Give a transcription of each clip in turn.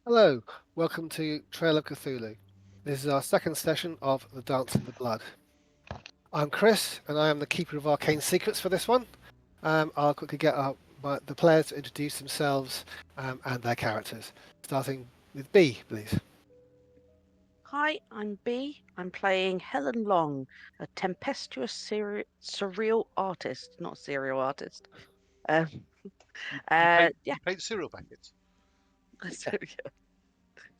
Hello, welcome to Trail of Cthulhu. This is our second session of The Dance in the Blood. I'm Chris, and I am the Keeper of Arcane Secrets for this one. I'll quickly get the players to introduce themselves and their characters, starting with B, please. Hi, I'm B. I'm playing Helen Long, a tempestuous surreal artist, not serial artist. Um, You paint yeah, you paint cereal packets. so, yeah,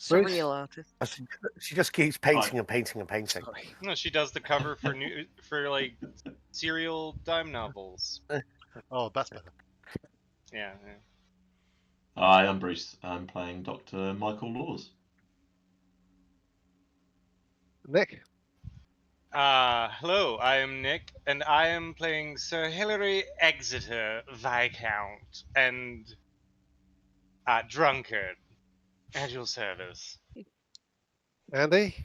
Bruce? surreal artist. She just keeps painting and painting and painting. Sorry. No, she does the cover for like serial dime novels. Oh, that's better. Yeah. Hi, I'm Bruce. I'm playing Dr. Michael Laws. Nick? Hello, I am Nick, and I am playing Sir Hillary Exeter, Viscount, and drunkard. At your service. Andy?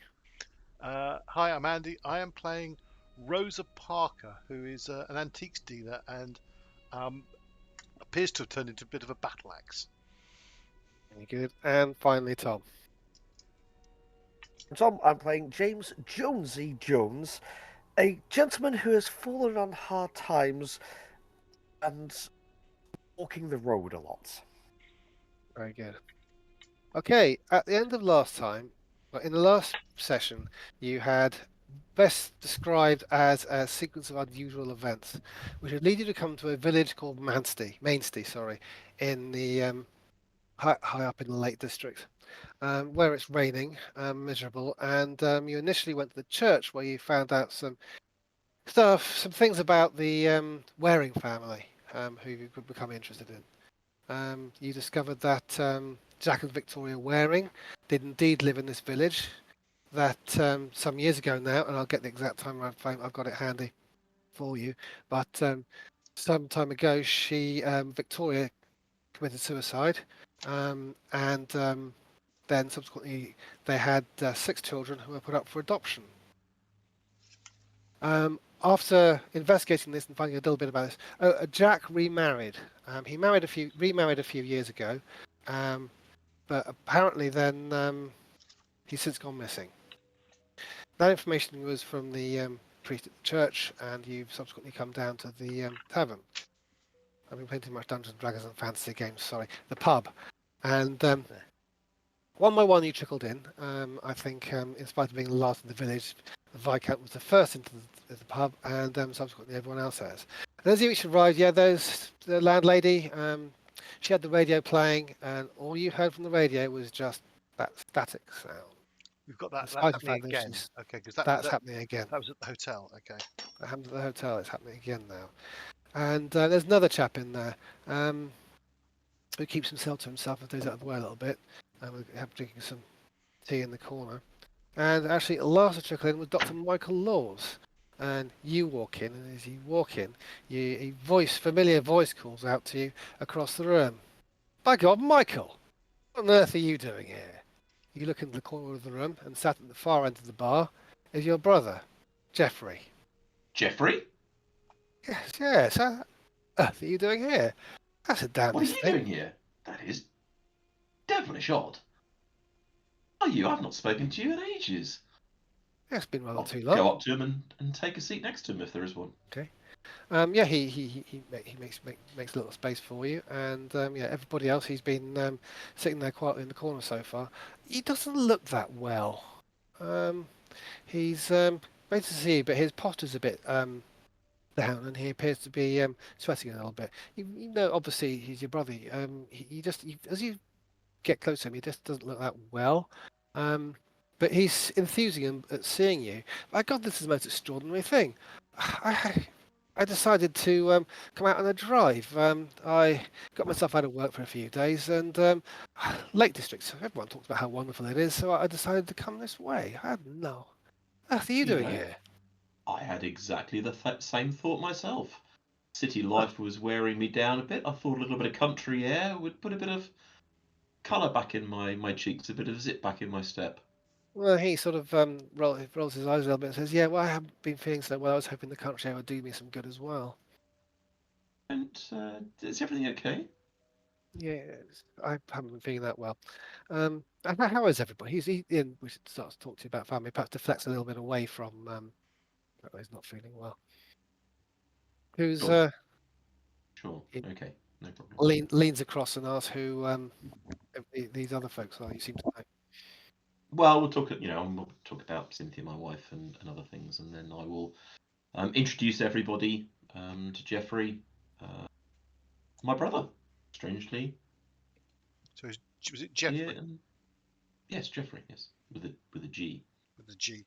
Hi, I'm Andy. I am playing Rosa Parker, who is an antiques dealer and um, appears to have turned into a bit of a battle axe. Very good. And finally, Tom. Tom, I'm playing James Jonsey Jones, a gentleman who has fallen on hard times and walking the road a lot. Very good. Okay, at the end of last time, in the last session, you had best described as a sequence of unusual events, which would lead you to come to a village called Mainstey, sorry, in the high up in the Lake District, where it's raining, miserable, and you initially went to the church where you found out some things about the Waring family, who you could become interested in. You discovered that Jack and Victoria Waring did indeed live in this village. That some years ago now, and I'll get the exact time. I've got it handy for you. But some time ago, Victoria committed suicide, and then subsequently they had 6 children who were put up for adoption. After investigating this and finding a little bit about this, Jack remarried. He remarried a few years ago, but apparently then he's since gone missing. That information was from the priest at the church, and you've subsequently come down to the tavern. I've been playing too much Dungeons and Dragons and fantasy games. Sorry, the pub, and one by one you trickled in. I think, in spite of being the last in the village, the Viscount was the first into the pub, and subsequently everyone else has. And as you each arrived, the landlady. She had the radio playing, and all you heard from the radio was just that static sound. We've got that Despite the happening fact that again. Okay, because that's happening again. that was at the hotel. Okay. That happened at the hotel. It's happening again now. And there's another chap in there who keeps himself to himself and goes out of the way a little bit. And we have drinking some tea in the corner. And actually, last to trickle in was Dr. Michael Laws. And you walk in, and as you walk in, familiar voice calls out to you across the room. By God, Michael! What on earth are you doing here? You look into the corner of the room, and sat at the far end of the bar is your brother, Geoffrey. Jeffrey? Yes. What on earth are you doing here? That's a What are damnedest you thing. doing here? That is devilish odd. Are you? I've not spoken to you in ages. Yeah, it's been rather I'll too long. go up to him and take a seat next to him if there is one. Yeah, he makes a little space for you, and yeah, everybody else he's been sitting there quietly in the corner so far. He doesn't look that well. He's great to see you, but his posture's a bit down, and he appears to be sweating a little bit. You know, obviously he's your brother. As you get close to him, he just doesn't look that well. But he's enthusing at seeing you. My God, this is the most extraordinary thing. I decided to come out on a drive. I got myself out of work for a few days, and Lake District. Everyone talks about how wonderful it is, so I decided to come this way. I don't know. What are you doing here? I had exactly the same thought myself. City life was wearing me down a bit. I thought a little bit of country air would put a bit of colour back in my cheeks, a bit of zip back in my step. Well, he sort of rolls his eyes a little bit and says, "Yeah, well, I haven't been feeling so well. I was hoping the country air would do me some good as well." And is everything okay? Yeah, I haven't been feeling that well. How is everybody? We should start to talk to you about family. Perhaps deflects a little bit away from. He's not feeling well. Who's Sure. Sure. he Okay. No problem. leans across and asks who these other folks are. You seem to know. Well, we'll talk. We'll talk about Cynthia, my wife, and other things, and then I will introduce everybody to Jeffrey, my brother. Strangely, So was it Jeffrey yeah, yes, Jeffrey, yes, with a G. with the G?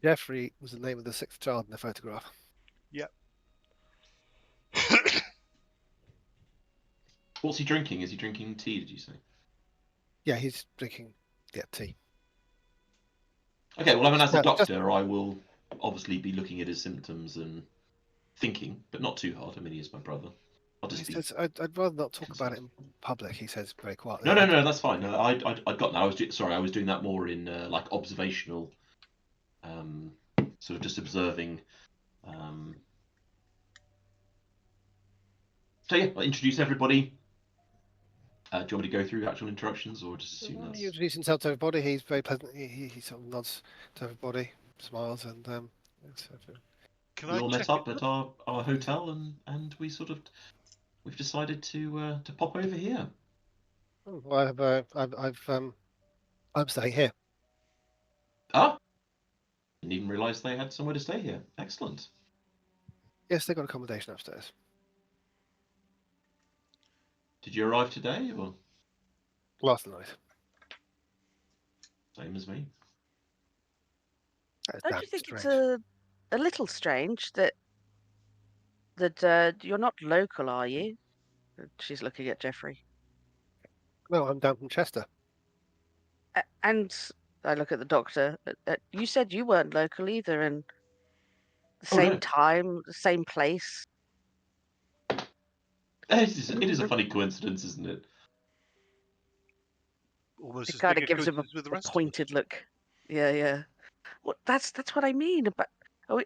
Jeffrey was the name of the sixth child in the photograph. Yep. What's he drinking? Is he drinking tea? Did you say? Yeah, he's drinking tea. Okay. Well, I mean, as a No, just doctor, I will obviously be looking at his symptoms and thinking, but not too hard. I mean, he is my brother. I'll he just be. says I'd rather not talk about it in public. He says very quietly. No, no, no, that's fine. No, I got that. Sorry, I was doing that more in like observational, sort of just observing. So yeah, I'll introduce everybody. Do you want me to go through actual introductions, or just assume Well, that's? he introduces himself to everybody. He's very pleasant. He sort of nods to everybody, smiles, and Can We I all check met up at our hotel, and we've decided to pop over here. well, I'm staying here. Ah, didn't even realise they had somewhere to stay here. Excellent. Yes, they've got accommodation upstairs. Did you arrive today, or Last night. same as me? That's Don't damn you think it's strange. a little strange that you're not local, are you? She's looking at Jeffrey. No, I'm down from Chester. And I look at the doctor. You said you weren't local either, and the Oh same no, time, the same place. it is a funny coincidence, isn't it? almost It as kind big of a gives him coincidence with the a rest of us? pointed look. Yeah, yeah. Well, that's what I mean. But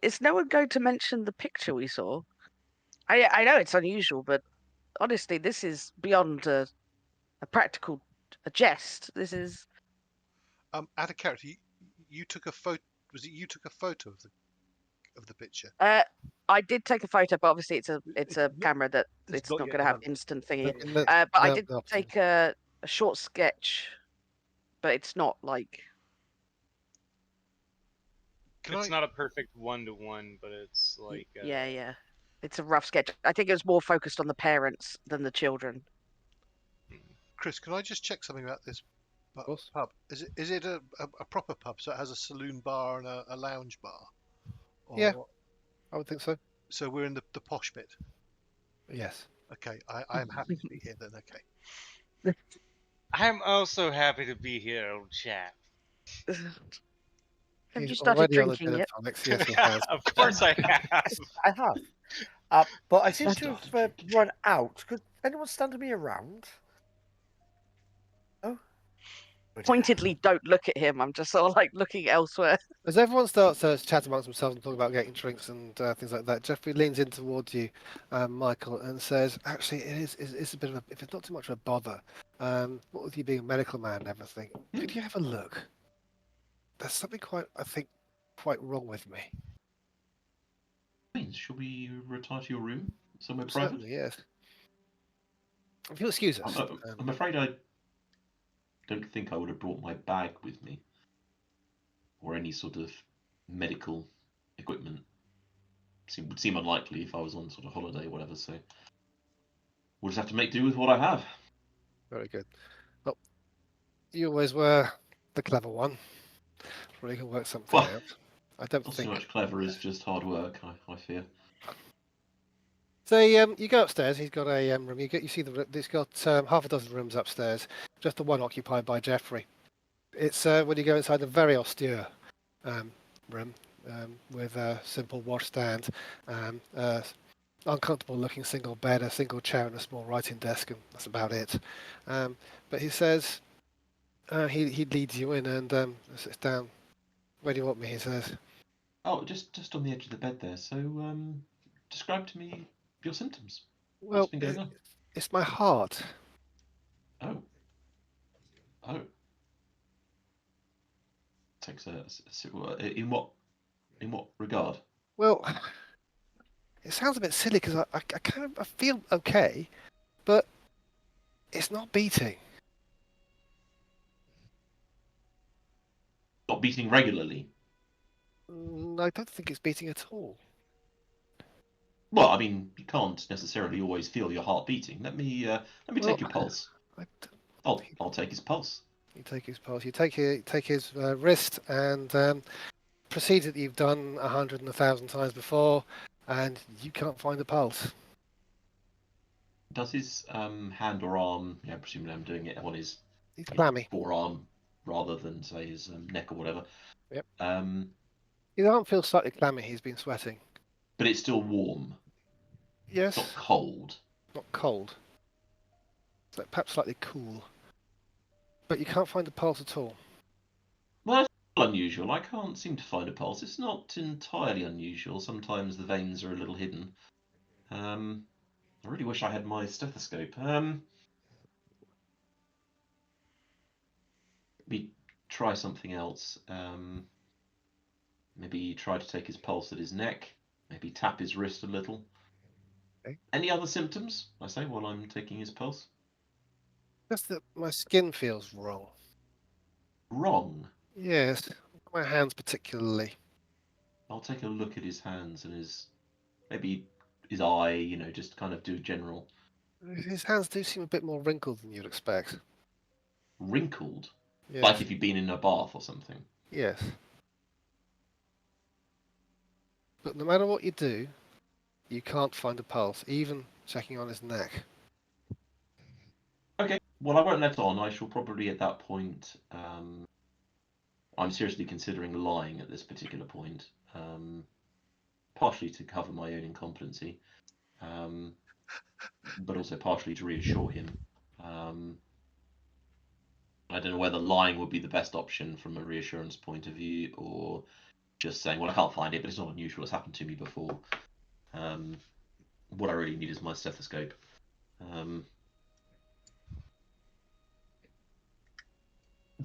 is no one going to mention the picture we saw? I know it's unusual, but honestly, this is beyond a practical a jest. This is. Out of character, you took a photo. Was it you took a photo of the picture? I did take a photo, but obviously it's a Not, camera that it's it's not not yet going to have developed. instant thingy. Not yet No, developed. But I no, did no, take a short sketch, but it's not like. Can It's I? not a perfect one-to-one, but it's like Yeah, yeah. It's a rough sketch. I think it was more focused on the parents than the children. Chris, can I just check something about this of course. pub? Is it a proper pub? So it has a saloon bar and a lounge bar? Yeah. Or, I would think so. so we're in the posh bit. Yes. Okay, I am happy to be here then. Okay. I'm also happy to be here, old chap. Have He's you started already on a drinking gin and yet? tonics. Yes, he has. Of course I have. I have. But I seem Just to have started drinking. run out. Could anyone stand me around? Oh? Good. Pointedly, don't look at him. I'm just sort of like looking elsewhere. As everyone starts to chat amongst themselves and talk about getting drinks and things like that, Jeffrey leans in towards you, Michael, and says, "Actually, it's a bit of a, if it's not too much of a bother, what with you being a medical man and everything, could you have a look? There's something quite wrong with me." Means, shall we retire to your room somewhere private? Certainly, yes. If you'll excuse us. I'm afraid I don't think I would have brought my bag with me, or any sort of medical equipment. Would seem unlikely if I was on sort of holiday or whatever. So we'll just have to make do with what I have. Very good. Well, you always were the clever one. Sure, you can work something Well, out. I don't not so think. much clever as just hard work. I fear. So you go upstairs. He's got a room. You see he's got half a dozen rooms upstairs. Just the one occupied by Jeffrey. It's when you go inside a very austere room with a simple washstand, uncomfortable looking single bed, a single chair, and a small writing desk, and that's about it. But he says he leads you in and sits down. Where do you want me? He says. Oh, just on the edge of the bed there. So describe to me your symptoms. Well, What's been going on? It's my heart. Oh. Oh. Takes in what regard? Well, it sounds a bit silly because I I feel okay, but it's not beating. Not beating regularly. I don't think it's beating at all. Well, I mean, you can't necessarily always feel your heart beating. Let me Well, take your pulse. I don't I'll take his pulse. You take his pulse. You take his wrist and proceed that you've done 100 and 1,000 times before, and you can't find the pulse. Does his hand or arm, presumably I'm doing it on his He's clammy. forearm rather than say his neck or whatever. Yep. Um, His arm feels slightly clammy. He's been sweating. but it's still warm. Yes. Not cold. Not cold. It's like perhaps slightly cool. But you can't find the pulse at all. Well, that's unusual. I can't seem to find a pulse. It's not entirely unusual. Sometimes the veins are a little hidden. I really wish I had my stethoscope. Maybe try something else. Maybe try to take his pulse at his neck. Maybe tap his wrist a little. Okay. Any other symptoms, I say, while I'm taking his pulse? Just that my skin feels wrong. Wrong. Yes. My hands particularly. I'll take a look at his hands and maybe his eye, just kind of do general. His hands do seem a bit more wrinkled than you'd expect. Wrinkled? Yes. Like if you'd been in a bath or something. Yes. But no matter what you do, you can't find a pulse, even checking on his neck. Okay, well, I won't let on. I shall probably at that point. I'm seriously considering lying at this particular point, partially to cover my own incompetency, but also partially to reassure him. I don't know whether lying would be the best option from a reassurance point of view, or just saying, well, I can't find it, but it's not unusual. It's happened to me before. What I really need is my stethoscope.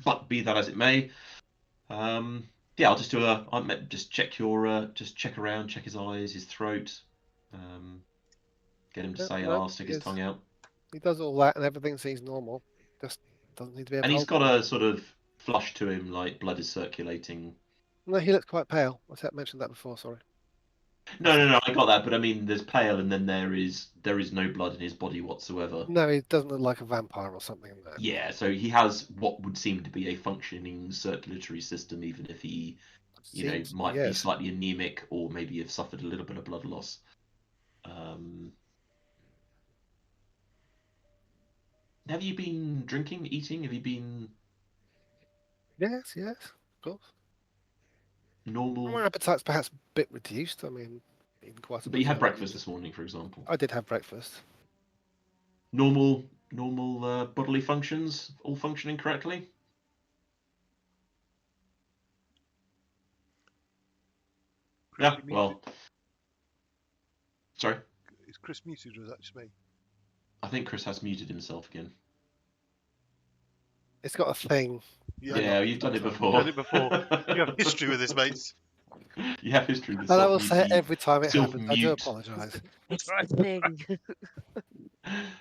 But be that as it may, I'll just do just check just check around, check his eyes, his throat, get him to say No, stick his tongue out. He does all that and everything seems normal. Just doesn't need to be a And he's pulse. got a sort of flush to him, like blood is circulating. No, he looks quite pale. I mentioned that before, sorry. No, I got that, but I mean, there's pale, and then there is no blood in his body whatsoever. No, he doesn't look like a vampire or something. No. Yeah, so he has what would seem to be a functioning circulatory system, even if he, might be slightly anemic or maybe have suffered a little bit of blood loss. Have you been drinking, eating? Have you been Yes, of course. normal? My appetite's perhaps a bit reduced. I mean, eating quite a bit. But you had breakfast this morning, for example. I did have breakfast. Normal bodily functions, all functioning correctly? Yeah, well... Sorry? Is Chris muted or is that just me? I think Chris has muted himself again. It's got a thing. Yeah, you've done it before. You've done it before. You have history with this, mates. You have history with And I will say it every time it happens. I do apologise. It's a thing.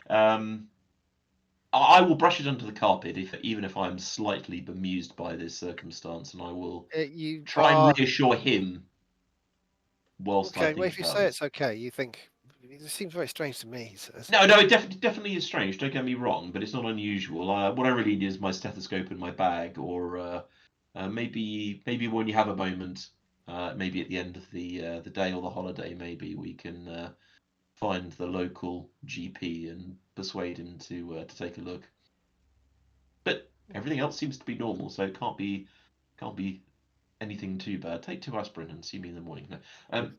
I will brush it under the carpet, even if I'm slightly bemused by this circumstance, and I will try and reassure him. Whilst I think well, if you say it's okay, you think it seems very strange to me. He says. No, it definitely is strange. Don't get me wrong, but it's not unusual. What I really need is my stethoscope in my bag, or maybe when you have a moment, maybe at the end of the day or the holiday, maybe we can find the local GP and persuade him to take a look. But everything else seems to be normal, so it can't be anything too bad. Take 2 aspirin and see me in the morning. No.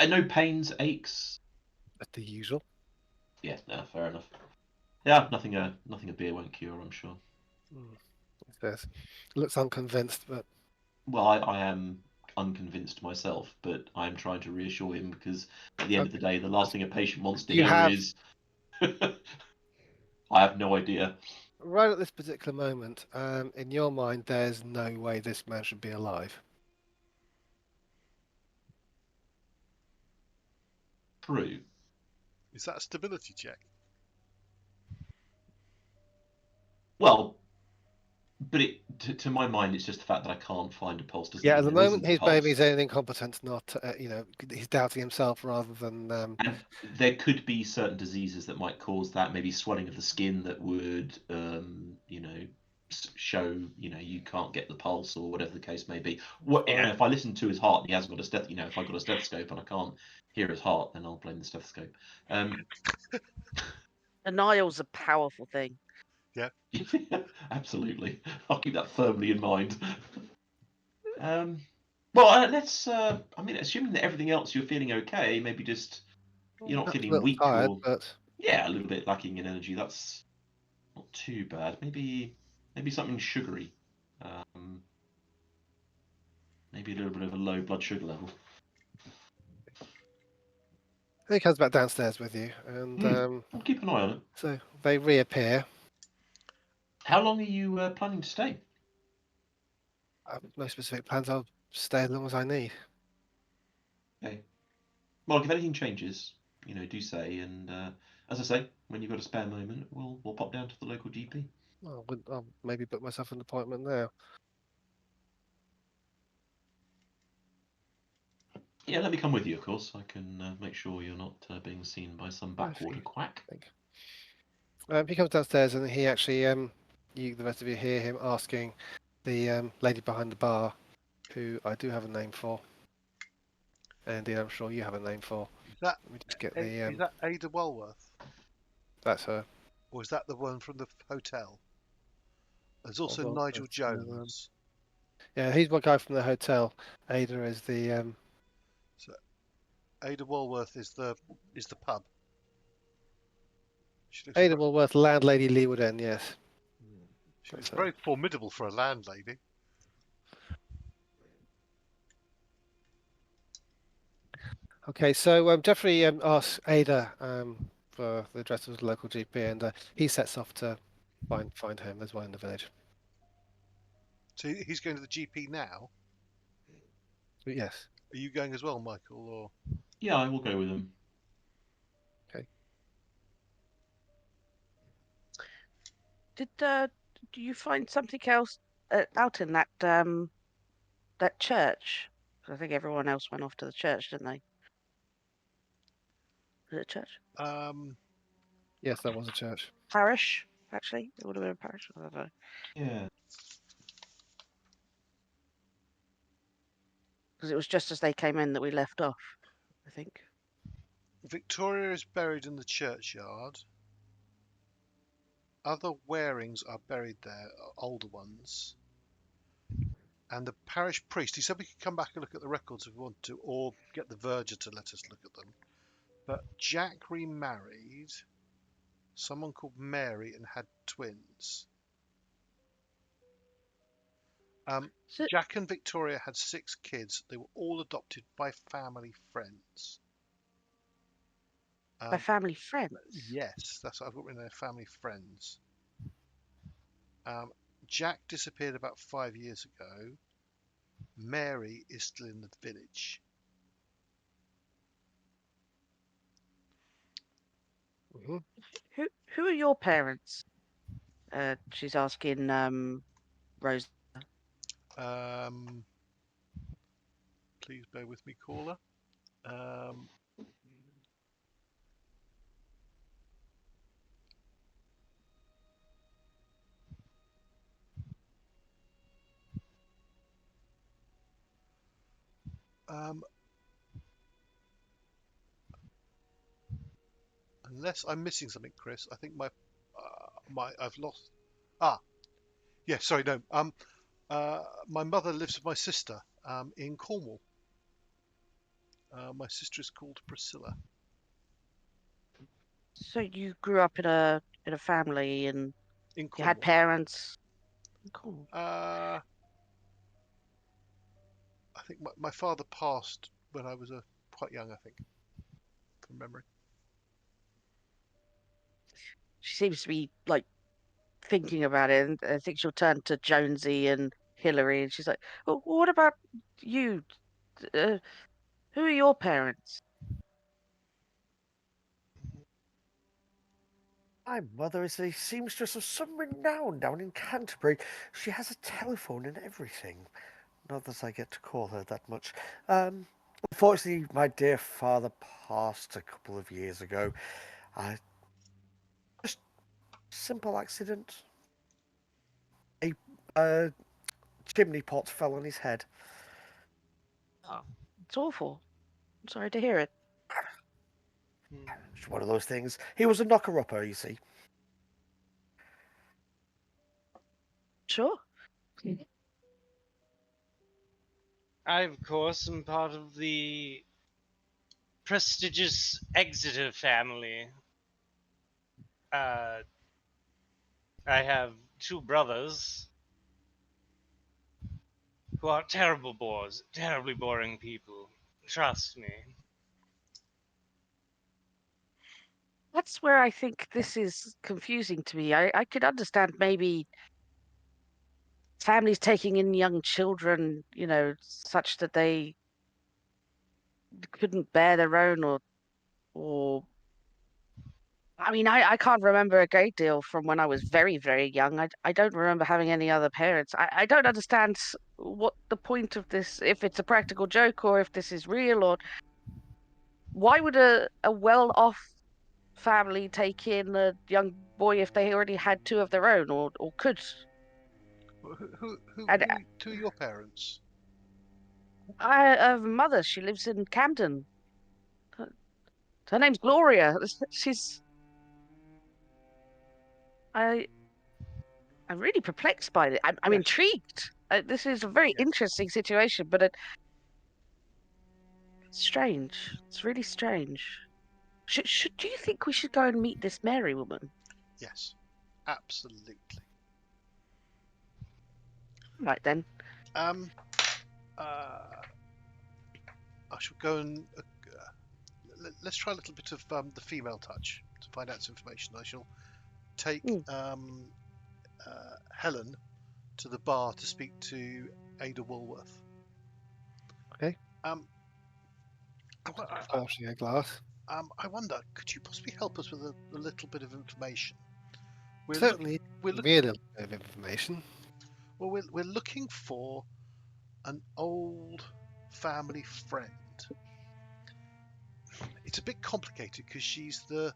No pains, aches. That's the usual. Yeah, no, fair enough. Yeah, nothing a beer won't cure, I'm sure. He says. Looks unconvinced, but. Well, I am unconvinced myself, but I'm trying to reassure him because at the end of the day, the last thing a patient wants to You hear have- is, "I have no idea." Right at this particular moment, in your mind, there's no way this man should be alive. True. Is that a stability check? Well, but to my mind, it's just the fact that I can't find a pulse. Doesn't Yeah, mean at the there moment, isn't a his pulse. baby's own incompetence, not, he's doubting himself rather than. And there could be certain diseases that might cause that, maybe swelling of the skin that would, show, you can't get the pulse or whatever the case may be. If I listen to his heart and he hasn't got if I've got a stethoscope and I can't hear his heart, then I'll blame the stethoscope. Denial's a powerful thing. Absolutely. I'll keep that firmly in mind. Well, let's. Assuming that everything else you're feeling okay, maybe just you're not Perhaps a feeling little weak tired, or but a little bit lacking in energy. That's not too bad. Maybe something sugary. Maybe a little bit of a low blood sugar level. he comes back downstairs with you, and I'll keep an eye on it. so they reappear. How long are you planning to stay? No specific plans. I'll stay as long as I need. Okay. Well, if anything changes, do say. And as I say, when you've got a spare moment, we'll pop down to the local GP. I'll maybe book myself an appointment now. Yeah, let me come with you, of course. I can make sure you're not being seen by some backwater quack. He comes downstairs, and he actually, the rest of you hear him asking the lady behind the bar, who I do have a name for, and indeed I'm sure you have a name for. Is that Let me just get is that Ada Walworth, That's her. or is that the one from the hotel? There's also Hold on, Nigel let's, Jones. Yeah, he's one guy from the hotel. Ada is the So Ada Walworth is the pub. She looks, Ada Walworth, landlady Leeward End. Yes. she looks very formidable for a landlady. Okay, so Jeffrey asks Ada for the address of the local GP, and he sets off to find him. There's one in the village. So he's going to the GP now. But yes. Are you going as well, Michael? Or Yeah, I will go with him. Did do you find something else out in that that church? 'Cause I think everyone else went off to the church, didn't they? Was it a church? Yes, that was a church. Parish, actually. It would have been a parish. I don't know. Yeah. Because it was just as they came in that we left off, I think. Victoria is buried in the churchyard. Other Warings are buried there, older ones. And the parish priest, he said we could come back and look at the records if we want to, or get the verger to let us look at them. But Jack remarried someone called Mary and had twins. So, Jack and Victoria had 6 kids. They were all adopted by family friends. by family friends. Yes, that's what I've got written there, family friends. Jack disappeared about 5 years ago. Mary is still in the village. Mm-hmm. Who are your parents? She's asking Rose. Please bear with me, caller. Unless I'm missing something, Chris, I think I've lost. Yeah, sorry, no. My mother lives with my sister in Cornwall. My sister is called Priscilla. So you grew up in a family and In you Cornwall. had parents. Cool. I think my father passed when I was quite young, I think, from memory. She seems to be like thinking about it, and I think she'll turn to Jonesy and Hillary, and she's like, "Well, what about you? Uh, who are your parents?" My mother is a seamstress of some renown down in Canterbury. She has a telephone and everything. Not that I get to call her that much. Unfortunately, my dear father passed a couple of years ago. I just simple accident. A uh, chimney pot fell on his head. Oh, it's awful. I'm sorry to hear it. Hmm. It's one of those things. He was a knocker-upper, you see. Sure. I, of course, am part of the prestigious Exeter family. I have two brothers who are terrible bores, terribly boring people. Trust me. That's where I think this is confusing to me. I could understand maybe families taking in young children, such that they couldn't bear their own, or I mean, I can't remember a great deal from when I was very, very young. I don't remember having any other parents. I don't understand what the point of this, if it's a practical joke or if this is real, or why would a well-off family take in a young boy if they already had two of their own, or could? Who And two are your parents? I have a mother. She lives in Camden. Her her name's Gloria. She's I I'm really perplexed by it. I'm Yes, intrigued. This is a very yes. interesting situation, but it's strange. It's really strange. Do you think we should go and meet this Mary woman? Yes, absolutely. Right then. Um, I shall go and let's try a little bit of the female touch to find out some information. I shall take Mm. Helen to the bar to speak to Ada Woolworth. Okay. Um, Forcing a glass. I wonder, could you possibly help us with a little bit of information? We're Certainly, we're look, real little bit of information. well, we're looking for an old family friend. It's a bit complicated because she's the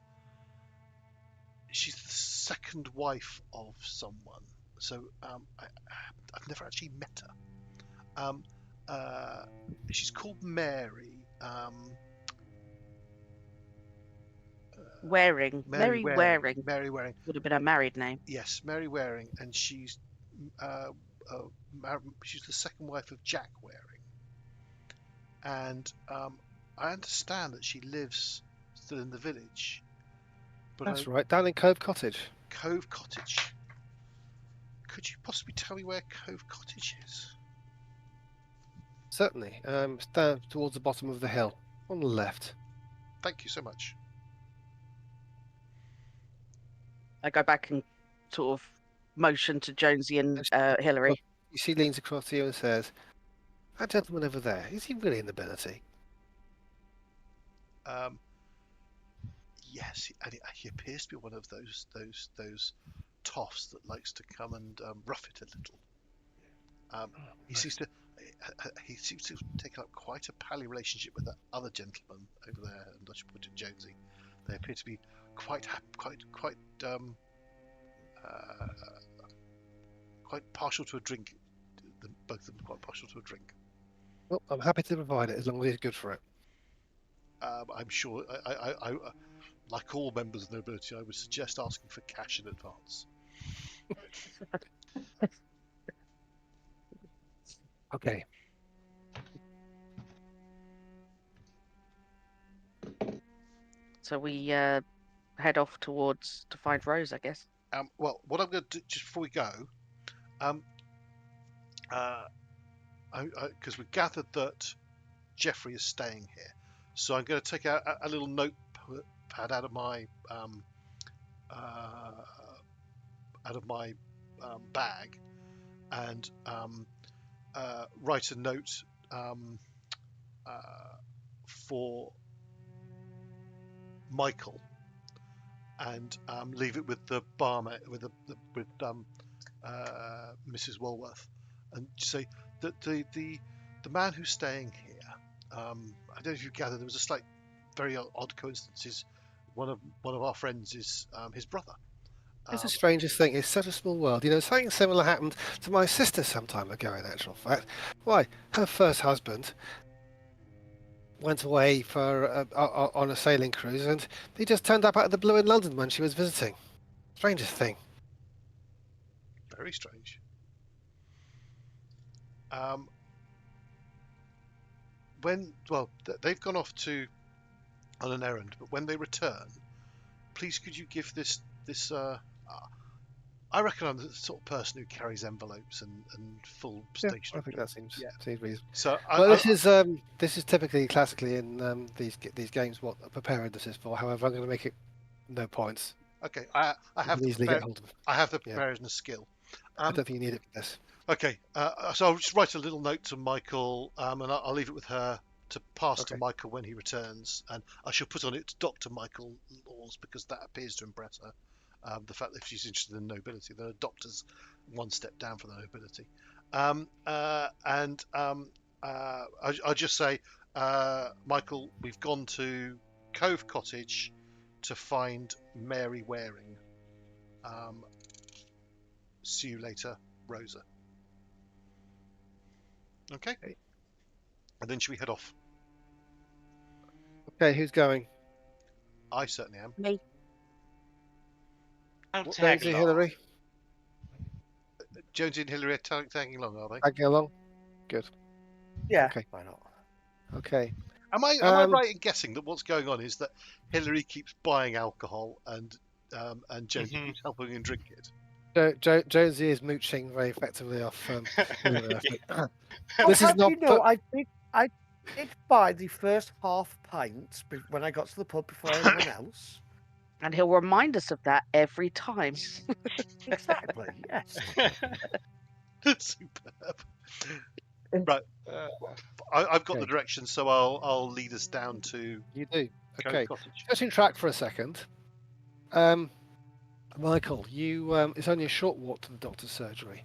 second wife of someone. So I've never actually met her. She's called Mary. Waring. Mary Mary Waring. Waring Mary Waring. would have been a married name. Yes, Mary Waring, and she's she's the second wife of Jack Waring. And I understand that she lives still in the village. But That's right, down in Cove Cottage. Cove Cottage. Could you possibly tell me where Cove Cottage is? Certainly. It's down towards the bottom of the hill, on the left. Thank you so much. I go back and sort of motion to Jonesy and Hillary. She leans across to you and says, "That gentleman over there, is he really in the ability?" Yes, and he appears to be one of those toffs that likes to come and rough it a little. He seems to have taken up quite a pally relationship with that other gentleman over there, and I should put it Jonesy. They appear to be quite partial to a drink. Both of them quite partial to a drink. Well, I'm happy to provide it as long as he's good for it. I'm sure. I like all members of the nobility, I would suggest asking for cash in advance. Okay. So we head off towards to find Rose, I guess. Well, what I'm going to do just before we go, because we gathered that Jeffrey is staying here, so I'm going to take out a little notepad out of my bag and write a note for Michael and leave it with the barmaid with Mrs. Walworth, and say that the man who's staying here. I don't know if you gathered there was a slight, very odd coincidence. One of our friends is his brother. It's the strangest thing. It's such a small world. You know, something similar happened to my sister some time ago, in actual fact. Why? Her first husband went away for on a sailing cruise, and he just turned up out of the blue in London when she was visiting. Strangest thing. Very strange. They've gone off on an errand, but when they return, please could you give this I reckon I'm the sort of person who carries envelopes and full Yeah, stationery. I think that seems Yeah. reasonable. So Well, this is typically classically in these games what preparedness is for. However, I'm going to make it no points. okay. I You have can the easily get hold of them. I have the Yeah. preparedness skill. I don't think you need it for this. Okay, so I'll just write a little note to Michael, and I'll leave it with her to pass to Okay. Michael when he returns, and I shall put on it to Dr. Michael Laws because that appears to impress her. The fact that if she's interested in nobility, then a doctor's one step down from the nobility. I'll just say, Michael, we've gone to Cove Cottage to find Mary Waring. See you later, Rosa. Okay. And then should we head off? Okay, who's going? I certainly am. Me. I'll What tag name's it, along. Hillary? Jonesy and Hillary are tagging along, are they? Tagging along? Good. Yeah, Okay. why not? Okay. Am I right in guessing that what's going on is that Hillary keeps buying alcohol and Jonesy Mhm. keeps helping him drink it? Jonesy is mooching very effectively off Hillary, I think. Oh, This is how do not you know? I did buy the first half pint when I got to the pub before anyone else. And he'll remind us of that every time. Exactly. Yes. Superb. Right, Uh, I've got the Okay. directions, so I'll lead us down to You do. Cove Okay. Cottage. Switching track for a second. Michael, it's only a short walk to the doctor's surgery.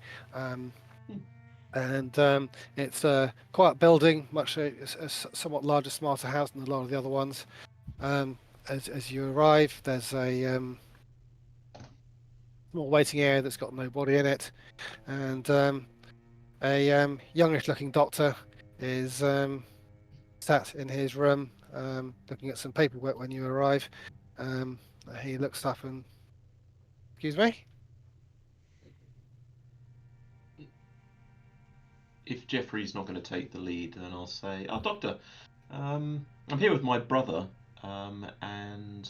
It's a quiet building, much a somewhat larger, smarter house than a lot of the other ones. As you arrive, there's a small waiting area that's got nobody in it, and a youngish-looking doctor is sat in his room, looking at some paperwork when you arrive. He looks up and, excuse me? If Jeffrey's not going to take the lead, then I'll say, Doctor, I'm here with my brother, and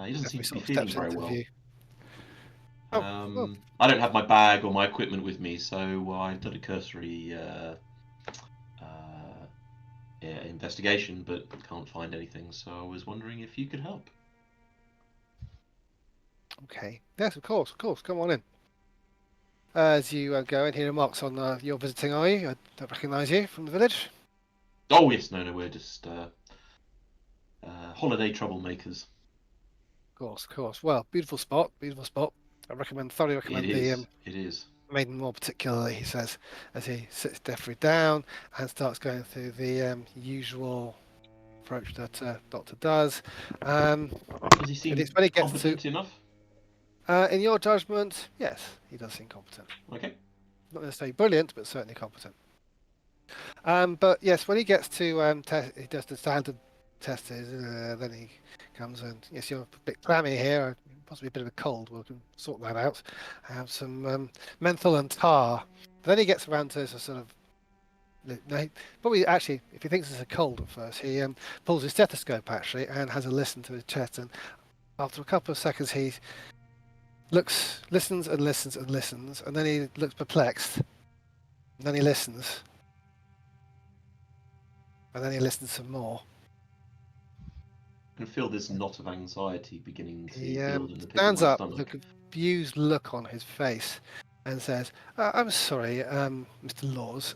he doesn't seem Jeffrey to be sort of feeling steps very into well. view. Oh. I don't have my bag or my equipment with me, so I've done a cursory investigation, but can't find anything. So I was wondering if you could help. Okay. Yes, of course. Come on in. As you go in, he remarks on you're visiting, are you? I don't recognise you from the village. Oh yes, no, we're just holiday troublemakers. Of course. Well, beautiful spot. I thoroughly recommend It is. Maiden more particularly, he says, as he sits Jeffrey down and starts going through the usual approach that Doctor does. Does he seem It's when he gets competent enough? in your judgment, yes, he does seem competent. Okay. Not necessarily brilliant, but certainly competent. But yes, when he gets to he does the standard test, then he comes and yes, you're a bit clammy here, possibly a bit of a cold. We can sort that out. Have some menthol and tar. But then he gets around to sort of. No, probably actually, if he thinks it's a cold at first, he pulls his stethoscope actually and has a listen to his chest. And after a couple of seconds, he listens, and then he looks perplexed. And then he listens. and then he listens some more. I can feel this knot of anxiety beginning to He build in the pit of stands my up with a stomach. confused look on his face and says, "I'm sorry, Mr. Laws.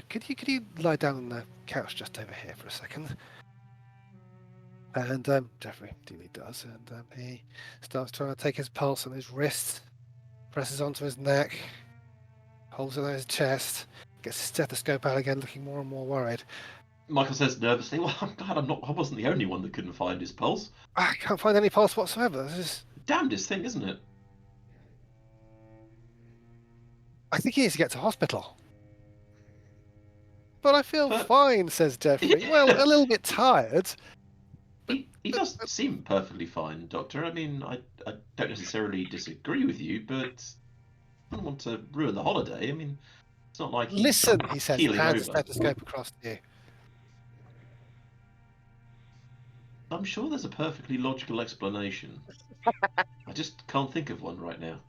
Could you lie down on the couch just over here for a second?" And Jeffrey duly does, and he starts trying to take his pulse on his wrist, presses onto his neck, holds it on his chest, gets his stethoscope out again, looking more and more worried. Michael says nervously, "Well, I'm glad I wasn't the only one that couldn't find his pulse. I can't find any pulse whatsoever. Damnedest thing, isn't it?" I think he needs to get to hospital. But I feel But- fine, says Jeffrey. Well, a little bit tired. He does seem perfectly fine, Doctor. I mean, I don't necessarily disagree with you, but I don't want to ruin the holiday. I mean, it's not like he's Listen, he says, keeling hands the over. stethoscope across to you. I'm sure there's a perfectly logical explanation. I just can't think of one right now.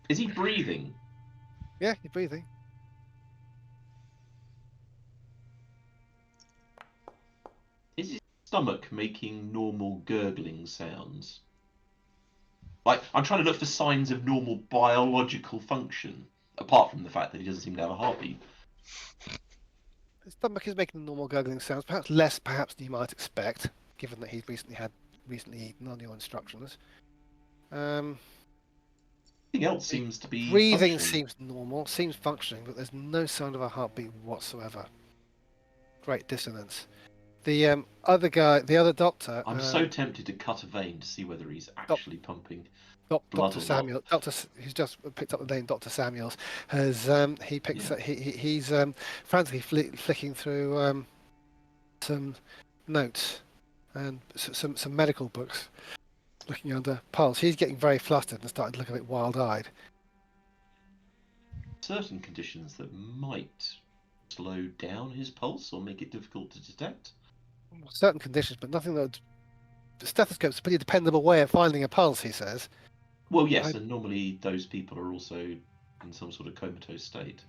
Is he breathing? Yeah, you're breathing. Is his stomach making normal gurgling sounds? Like, I'm trying to look for signs of normal biological function, apart from the fact that he doesn't seem to have a heartbeat. His stomach is making normal gurgling sounds, perhaps less than you might expect, given that he's recently eaten on your instructions. Everything else seems to be Breathing functioning. seems normal, seems functioning, but there's no sign of a heartbeat whatsoever. Great dissonance. The other guy, the other doctor. I'm so tempted to cut a vein to see whether he's actually pumping. blood Dr. or Samuel, who's just picked up the name Dr. Samuels, has he picks Yeah. up, he's frantically flicking through some notes and some medical books, looking under pulse. He's getting very flustered and starting to look a bit wild-eyed. Certain conditions that might slow down his pulse or make it difficult to detect. Certain conditions, but nothing that. The stethoscope's a pretty dependable way of finding a pulse, he says. Well, yes, and normally those people are also in some sort of comatose state.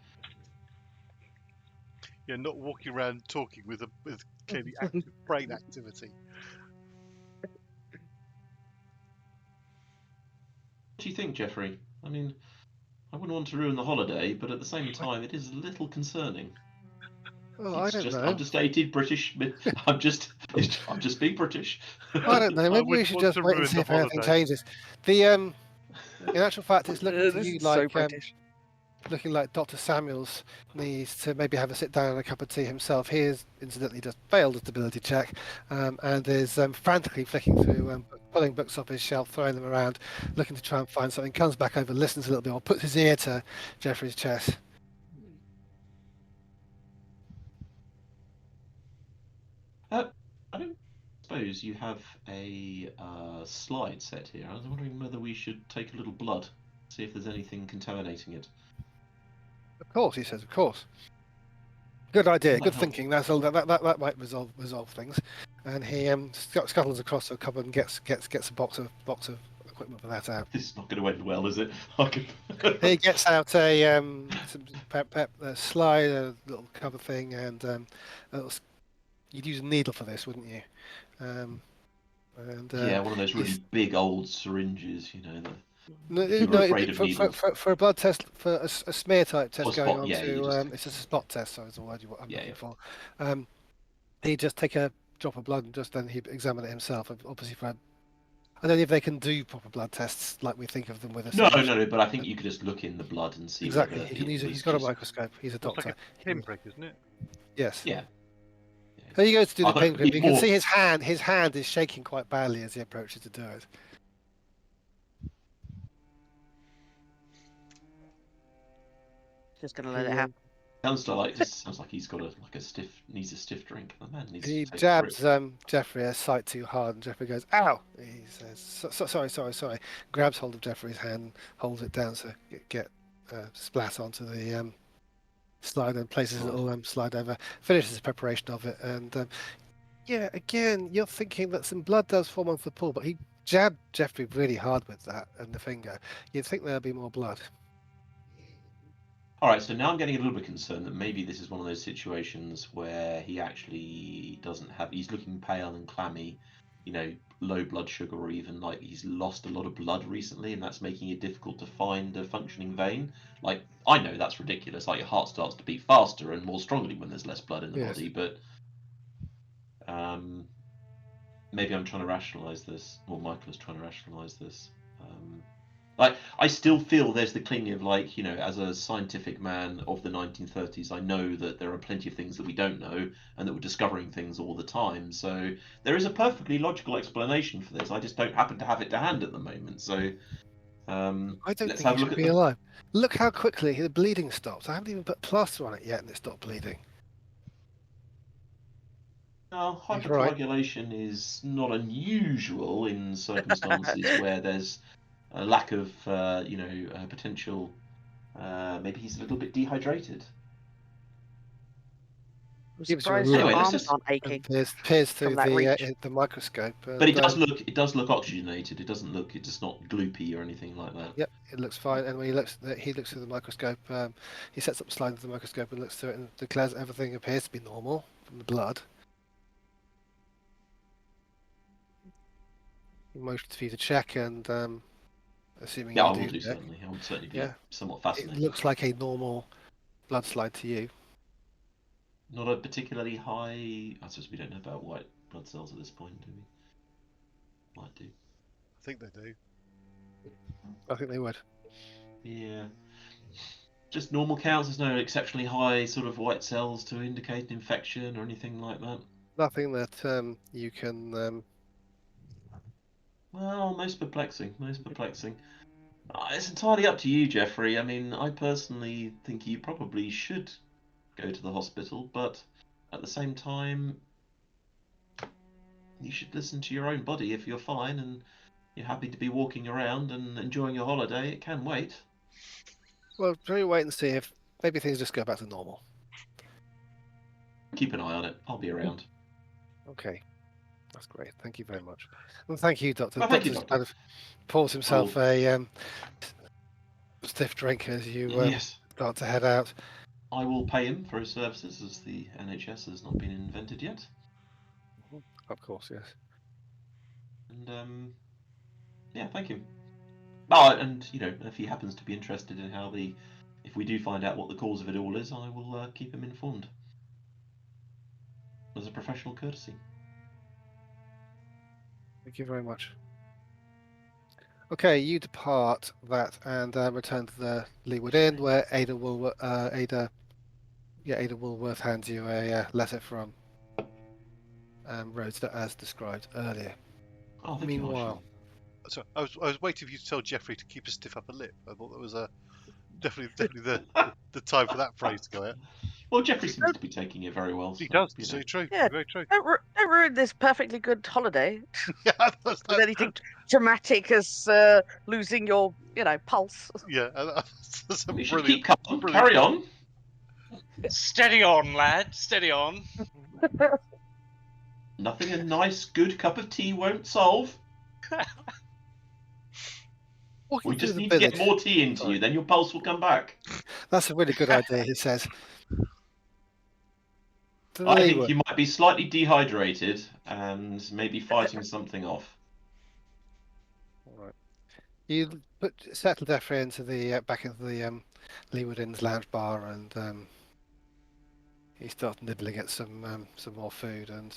You're not walking around talking with clearly active brain activity. What do you think, Jeffrey? I mean, I wouldn't want to ruin the holiday, but at the same time, it is a little concerning. Oh, I It's don't just know. understated British. I'm just being British. I don't know. Maybe we wouldn't should want just to wait and ruin see the if anything holiday. changes. In actual fact, it's looking to This you is so like British. looking like Dr. Samuels needs to maybe have a sit down and a cup of tea himself. He has incidentally just failed a stability check and is frantically flicking through, pulling books off his shelf, throwing them around, looking to try and find something. Comes back over, listens a little bit, or puts his ear to Jeffrey's chest. I don't suppose you have a slide set here. I was wondering whether we should take a little blood, see if there's anything contaminating it. Of course, he says. Of course. Good idea. Might Good help. thinking. That might resolve things. And he scuttles across to a cupboard and gets a box of equipment for that out. This is not going to end well, is it? He gets out a some a slide, a little cover thing, and you'd use a needle for this, wouldn't you? Yeah, one of those really big old syringes, you know. No, People are afraid of for needles. a blood test, for a smear type test Or going spot, on yeah, you to, just- it's just a spot test, so it's the word I'm Yeah, looking yeah. for. He'd just take a drop of blood and just then he'd examine it himself, obviously for. I don't know if they can do proper blood tests like we think of them with a syringe. No, but I think you could just look in the blood and see Exactly, whether he can use it. was He's got a just- microscope. He's a It's like doctor. a pinprick, isn't it? Yes. Yeah. So he goes to do the I thought pinprick. it's You can more- see his hand. His hand is shaking quite badly as he approaches to do it. Just gonna let He, it happen. Sounds like he's got needs a stiff drink. The man needs He to take jabs a grip. Jeffrey a sight too hard, and Jeffrey goes, "Ow!" He says, "Sorry." Grabs hold of Jeffrey's hand, holds it down so get splat onto the slide, and places a little slide over. Finishes the preparation of it, and yeah, again, you're thinking that some blood does form onto the pool, but he jabbed Jeffrey really hard with that and the finger. You'd think there'd be more blood. All right, so now I'm getting a little bit concerned that maybe this is one of those situations where he actually doesn't have. He's looking pale and clammy, low blood sugar, or even like he's lost a lot of blood recently, and that's making it difficult to find a functioning vein. Like, I know that's ridiculous. Like, your heart starts to beat faster and more strongly when there's less blood in the Yes. body, but maybe I'm trying to rationalise this, or Michael is trying to rationalise this. Like, I still feel there's the clinging of, like, as a scientific man of the 1930s, I know that there are plenty of things that we don't know and that we're discovering things all the time. So there is a perfectly logical explanation for this. I just don't happen to have it to hand at the moment. So I don't let's think have he a look should at be the. alive. Look how quickly the bleeding stops. I haven't even put plaster on it yet, and it stopped bleeding. Now, He's right. hypercoagulation is not unusual in circumstances where there's a lack of, potential. Maybe he's a little bit dehydrated. I'm Gives you a surprised look. your Anyway, let's arms just. aren't And aching. peers From through that reach. the microscope. But it And, does look oxygenated. It doesn't look. It's just not gloopy or anything like that. Yep, it looks fine. And when he looks through the microscope. He sets up a slide with the microscope and looks through it and declares everything appears to be normal from the blood. He motions for you to check, and assuming Yeah, you I will do do check, certainly. I would certainly be yeah, somewhat it fascinated. looks like a normal blood slide to you. Not a particularly high. I suppose we don't know about white blood cells at this point, do we? Might do. I think they do. I think they would. Yeah. Just normal counts. There's no exceptionally high sort of white cells to indicate an infection or anything like that. Nothing that you can. Well, most perplexing. Most perplexing. It's entirely up to you, Jeffrey. I mean, I personally think you probably should go to the hospital, but at the same time, you should listen to your own body. If you're fine and you're happy to be walking around and enjoying your holiday, it can wait. Well, maybe wait and see if maybe things just go back to normal. Keep an eye on it. I'll be around. Okay, that's great. Thank you very much, and thank you, Doctor. Well, thank you, Doctor's Doctor. kind of pours himself a stiff drink as you Yes. start to head out. I will pay him for his services, as the NHS has not been invented yet. Of course, yes. And yeah, thank you. Oh, and if he happens to be interested in if we do find out what the cause of it all is, I will keep him informed. As a professional courtesy. Thank you very much. Okay, you depart that and return to the Leeward Inn, where Ada Woolworth hands you a letter from Rhodes as described earlier. Oh, thank you, Meanwhile, So I was waiting for you to tell Jeffrey to keep a stiff upper lip. I thought that was definitely the time for that phrase to go out. Well, Jeffrey seems to be taking it very well. He So, does. So true. Yeah. Very true. Don't ruin this perfectly good holiday Yeah, that's with anything dramatic as losing your, pulse. yeah. That's a You should brilliant. keep calm. brilliant Carry on. Steady on, lad. Steady on. Nothing a nice, good cup of tea won't solve. walking We through just the need to village. get more tea into you, then your pulse will come back. That's a really good idea, he says. To the I think leeward. you might be slightly dehydrated and maybe fighting something off. All right. You settle Jeffrey into the back into the Leeward Inn's lounge bar, and he starts nibbling at some more food and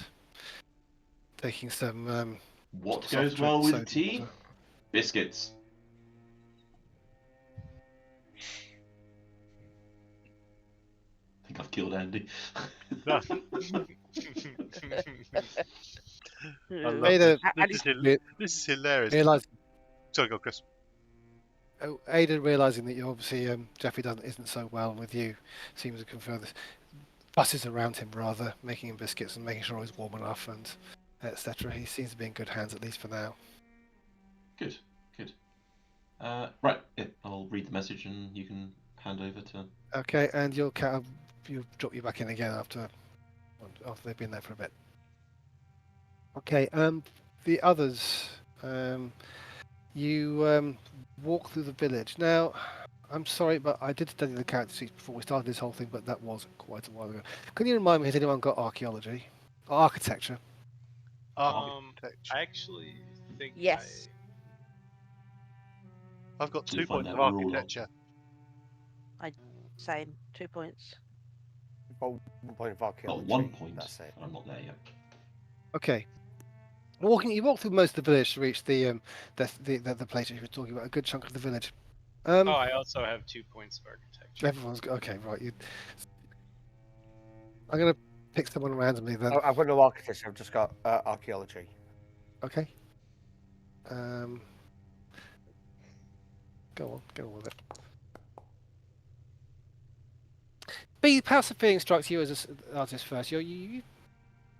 taking some. What sort of goes soft well drink, with soda tea? water. Biscuits. I think I've killed Andy. I love Ada, this is hilarious. realize, Sorry, go, Chris. Ada, realizing that you obviously Jeffrey isn't so well with you, seems to confer this. Busses around him rather, making him biscuits and making sure he's warm enough and etc. He seems to be in good hands, at least for now. Good, good. Right, yeah, I'll read the message and you can hand over to. Okay, and you'll drop you back in again after they've been there for a bit. Okay, the others, you walk through the village. Now, I'm sorry, but I did study the character sheets before we started this whole thing, but that was quite a while ago. Can you remind me, has anyone got archaeology? Or architecture? Architecture. I actually think Yes. I've got So you 2 find points of out we're all on. architecture. Same. 2 points. Oh, 1 point of archaeology. 1 point. That's it. I'm not there yet. Okay. You walk through most of the village to reach the place that you were talking about, a good chunk of the village. Oh, I also have 2 points of architecture. Everyone's got, okay, right. I'm gonna pick someone randomly then. I've got no architecture. I've just got archaeology. Okay. Go on with it. Perhaps the feeling strikes you as an artist first. You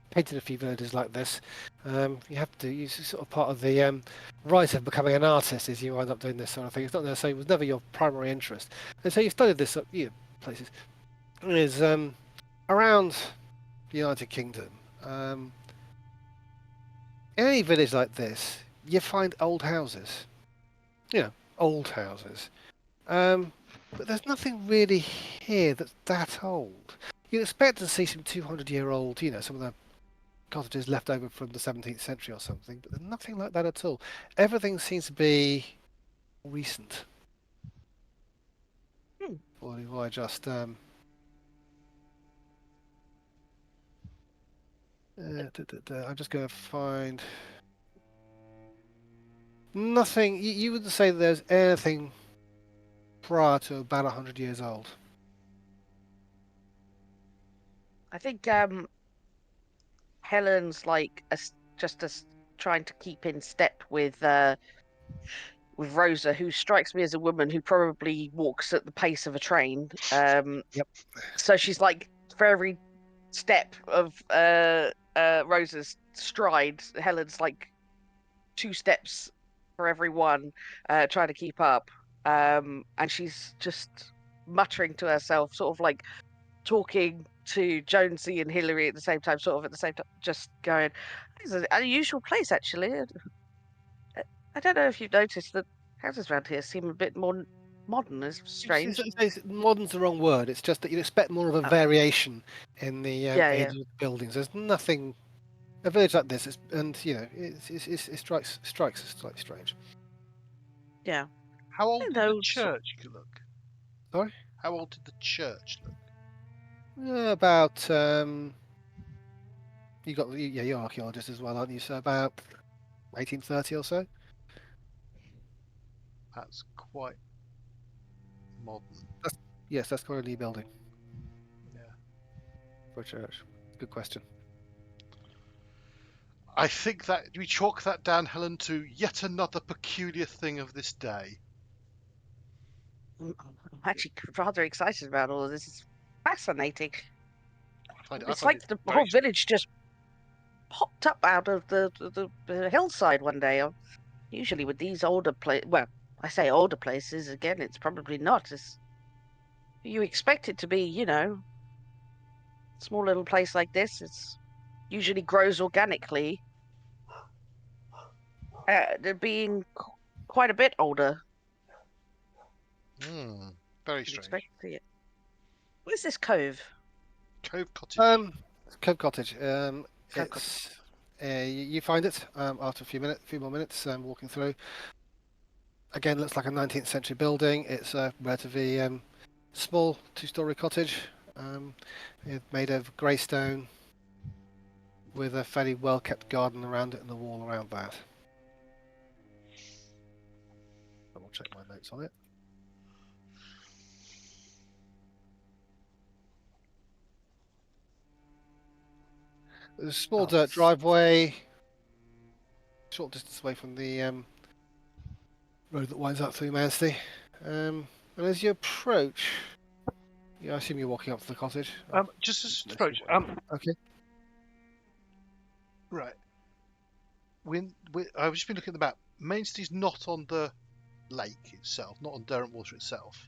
painted a few villages like this. You have to. You're sort of part of the rite of becoming an artist is you end up doing this sort of thing. It's not necessarily, it was never your primary interest, and so you studied this places. It is around the United Kingdom. In any village like this, you find old houses. Old houses. But there's nothing really here that's that old. You'd expect to see some 200-year-old, some of the cottages left over from the 17th century or something, but there's nothing like that at all. Everything seems to be recent. Or I just I'm just going to find nothing. You wouldn't say that there's anything prior to about 100 years old. I think Helen's like trying to keep in step with Rosa, who strikes me as a woman who probably walks at the pace of a train. Yep. So she's like, for every step of Rosa's stride, Helen's like 2 steps for every one, trying to keep up. And she's just muttering to herself, sort of like talking to Jonsey and Hillary at the same time, just going, "This is an unusual place, actually." I don't know if you've noticed that houses around here seem a bit more modern. It's strange. Modern's the wrong word. It's just that you'd expect more of a variation in the Yeah. age of the buildings. There's nothing. A village like this, it strikes us slightly strange. Yeah. How old did the Those- church look? Sorry? How old did the church look? About you got you're an archaeologist as well, aren't you? So about 1830 or so. That's quite modern. Yes, that's quite a new building Yeah. for a church. Good question. I think that we chalk that down, Helen, to yet another peculiar thing of this day. I'm actually rather excited about all of this. It's fascinating. I It's find like it the very whole village just popped up out of the hillside one day. Usually with these older places, well, I say older places, again, it's probably not. You expect it to be, small little place like this. It's usually grows organically. They're being quite a bit older. very You'd strange. expect to see it. Where's this cove? Cove Cottage. Cove Cottage. Cove It's you find it after a few more minutes walking through. Again, looks like a 19th century building. It's a relatively small 2-story cottage. It's made of grey stone with a fairly well kept garden around it and a wall around that. I will check my notes on it. There's a small dirt driveway, short distance away from the road that winds up through Manstey. And as you approach, I assume you're walking up to the cottage. Just as you approach. Okay. Right. I've just been looking at the map. Mainstay's not on the lake itself, not on Derwent Water itself.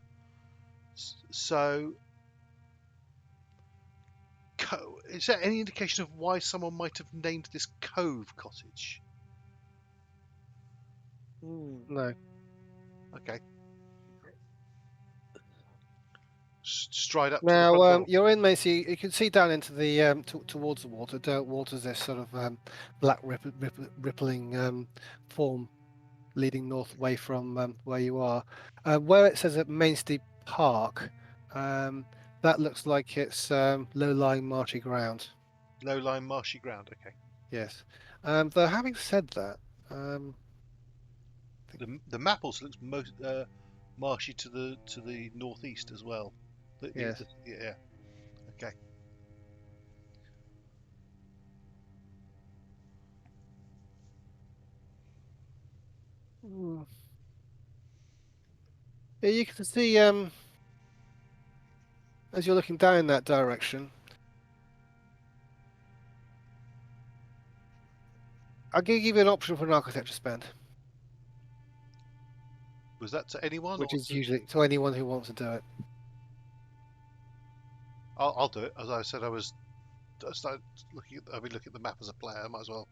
So, is there any indication of why someone might have named this Cove Cottage? No. Okay. stride up to the Now, front door. you're in Macy. You can see down into the towards the water. Water's this sort of black rippling form leading north away from where you are. Where it says at Mainstay Park, that looks like it's low-lying marshy ground. Low-lying marshy ground. Okay. Yes. Though having said that, The map also looks most marshy to the northeast as well. Yes. Yeah. Okay. yeah, you can see as you're looking down in that direction. I'll give you an option for an architecture spend, Was that to anyone? which Or is usually to anyone who wants to do it. I'll do it. As I said, I started I'll be looking at the map as a player. I might as well.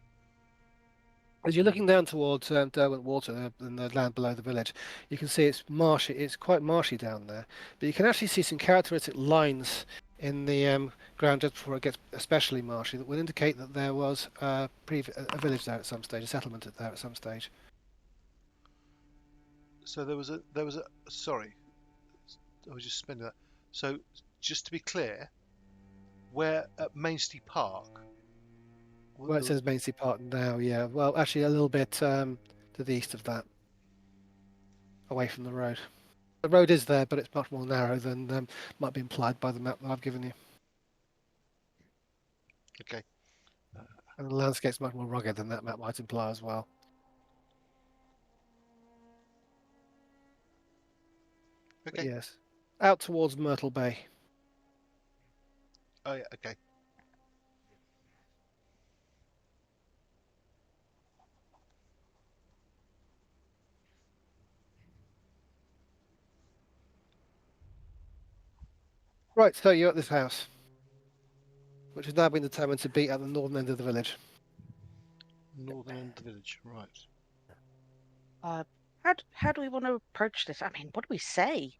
As you're looking down towards Derwent Water and the land below the village, you can see it's marshy. It's quite marshy down there, but you can actually see some characteristic lines in the ground just before it gets especially marshy that would indicate that there was a village there at some stage, a settlement there at some stage. So there was a sorry, I was just spending that. So just to be clear, where at Mainstay Park? Well, it says Mainstay Park now, yeah. Well, actually, a little bit to the east of that, away from the road. The road is there, but it's much more narrow than might be implied by the map that I've given you. Okay. And the landscape's much more rugged than that map might imply as well. But Okay. yes, out towards Myrtle Bay. Oh yeah. Okay. Right, so you're at this house, which has now been determined to be at the northern end of the village. Northern end of the village. Right. How do we want to approach this? I mean, what do we say?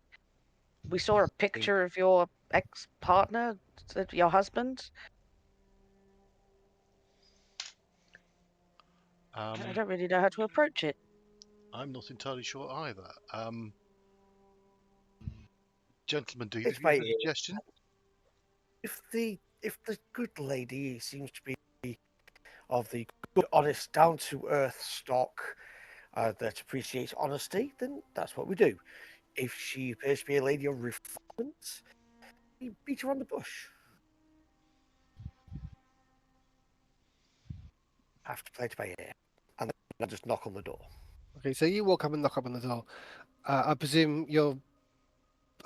We saw a picture of your ex-partner, your husband. I don't really know how to approach it. I'm not entirely sure either. Gentlemen, do you It's have my a suggestion? if the good lady seems to be of the good, honest, down to earth stock that appreciates honesty, then that's what we do. If she appears to be a lady of refinement, we beat her on the bush. Have to play it by ear, and then just knock on the door. Okay, so you walk up and knock up on the door. I presume you're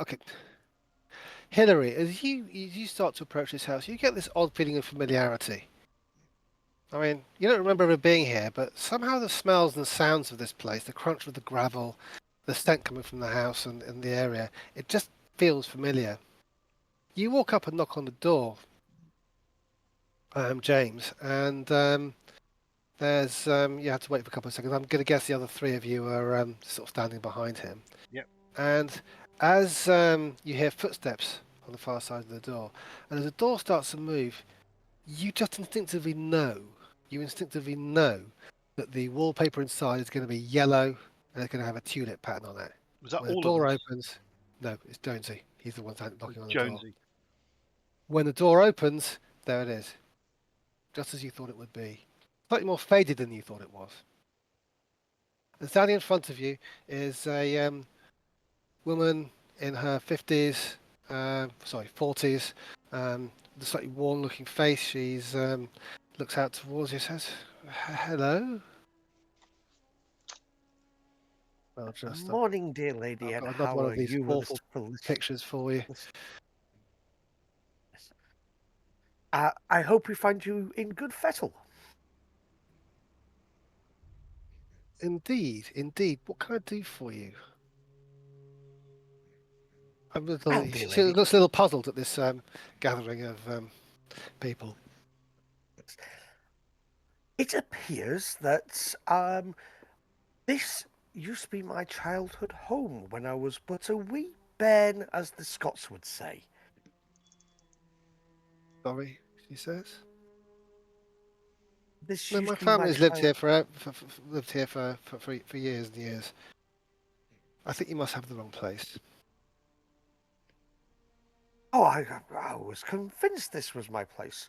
okay. Hillary, as you start to approach this house, you get this odd feeling of familiarity. I mean, you don't remember ever being here, but somehow the smells and sounds of this place, the crunch of the gravel, the stench coming from the house and the area, it just feels familiar. You walk up and knock on the door, James, and there's you have to wait for a couple of seconds. I'm going to guess the other three of you are sort of standing behind him. Yep. And as you hear footsteps on the far side of the door, and as the door starts to move, you just instinctively know. You instinctively know that the wallpaper inside is going to be yellow and it's going to have a tulip pattern on it. Was that When the all door of us? opens, no, it's Jonesy. He's the one knocking on the door. Jonesy. When the door opens, there it is, just as you thought it would be. Slightly more faded than you thought it was. And standing in front of you is a woman in her 50s, 40s, with a slightly worn-looking face. She's looks out towards you, says, "Hello." Well, just Morning, dear lady, I've and got another how one are of these you? awful pictures for you. I hope we find you in good fettle. Indeed, indeed. What can I do for you? I'm a little, Well, dear she lady, looks a little puzzled at this gathering of people. it appears that this used to be my childhood home when I was but a wee bairn, as the Scots would say. Sorry, she says. This No, used my to be my family's lived child. here for years and years. I think you must have the wrong place. Oh, I was convinced this was my place.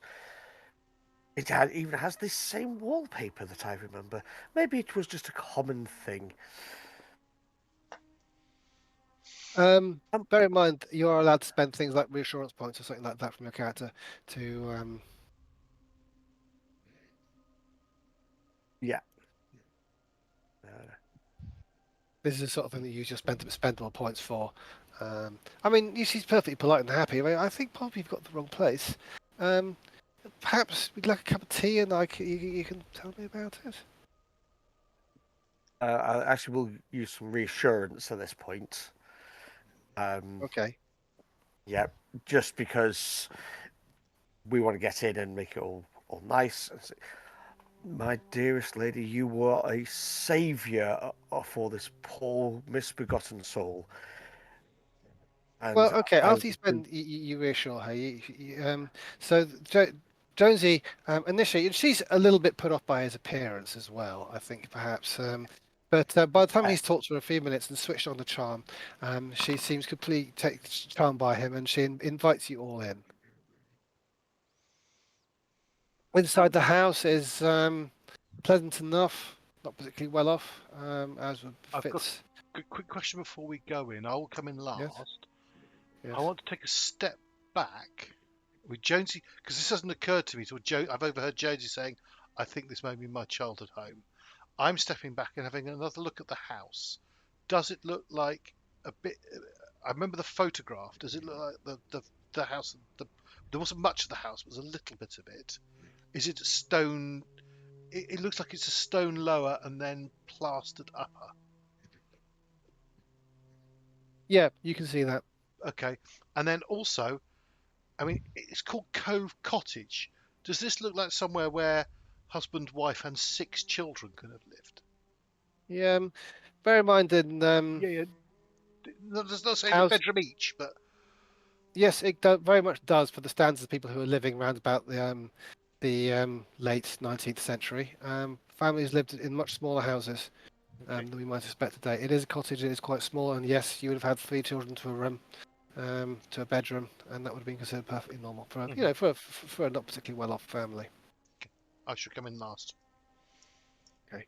Even has this same wallpaper that I remember. Maybe it was just a common thing. Bear in mind, you are allowed to spend things like reassurance points or something like that from your character to. Yeah. This is the sort of thing that you just spendable points for. I mean, she's perfectly polite and happy. I mean, I think probably you've got the wrong place. Perhaps we'd like a cup of tea and you can tell me about it. I actually will use some reassurance at this point. Okay. Yeah, just because we want to get in and make it all nice. My dearest lady, you were a saviour for this poor, misbegotten soul. And Well, okay. I After you spend, you reassure her. So Jonesy initially, and she's a little bit put off by his appearance as well. I think perhaps. But by the time he's talked to her a few minutes and switched on the charm, she seems completely charmed by him, and she invites you all in. Inside the house is pleasant enough, not particularly well off, as I've got fits. a quick question before we go in. I will come in Yes, last. yes. I want to take a step back with Jonesy because this hasn't occurred to me till I've overheard Jonesy saying, "I think this may be my childhood home." I'm stepping back and having another look at the house. Does it look like a bit? I remember the photograph. Does it look like the house? There wasn't much of the house, but there's a little bit of it. Is it stone? It looks like it's a stone lower and then plastered upper. Yeah, you can see that. Okay, and then also, I mean, it's called Cove Cottage. Does this look like somewhere where husband, wife, and 6 children could have lived? Yeah, bear in mind in Yeah. Does not say a house. bedroom each, but Yes, it very much does for the standards of people who are living around about the late 19th century. Families lived in much smaller houses okay. than we might expect today. It is a cottage. It is quite small, and yes, you would have had 3 children to a room, to a bedroom, and that would have been considered perfectly normal for Mhm. for a not particularly well-off family. I should come in last. Okay.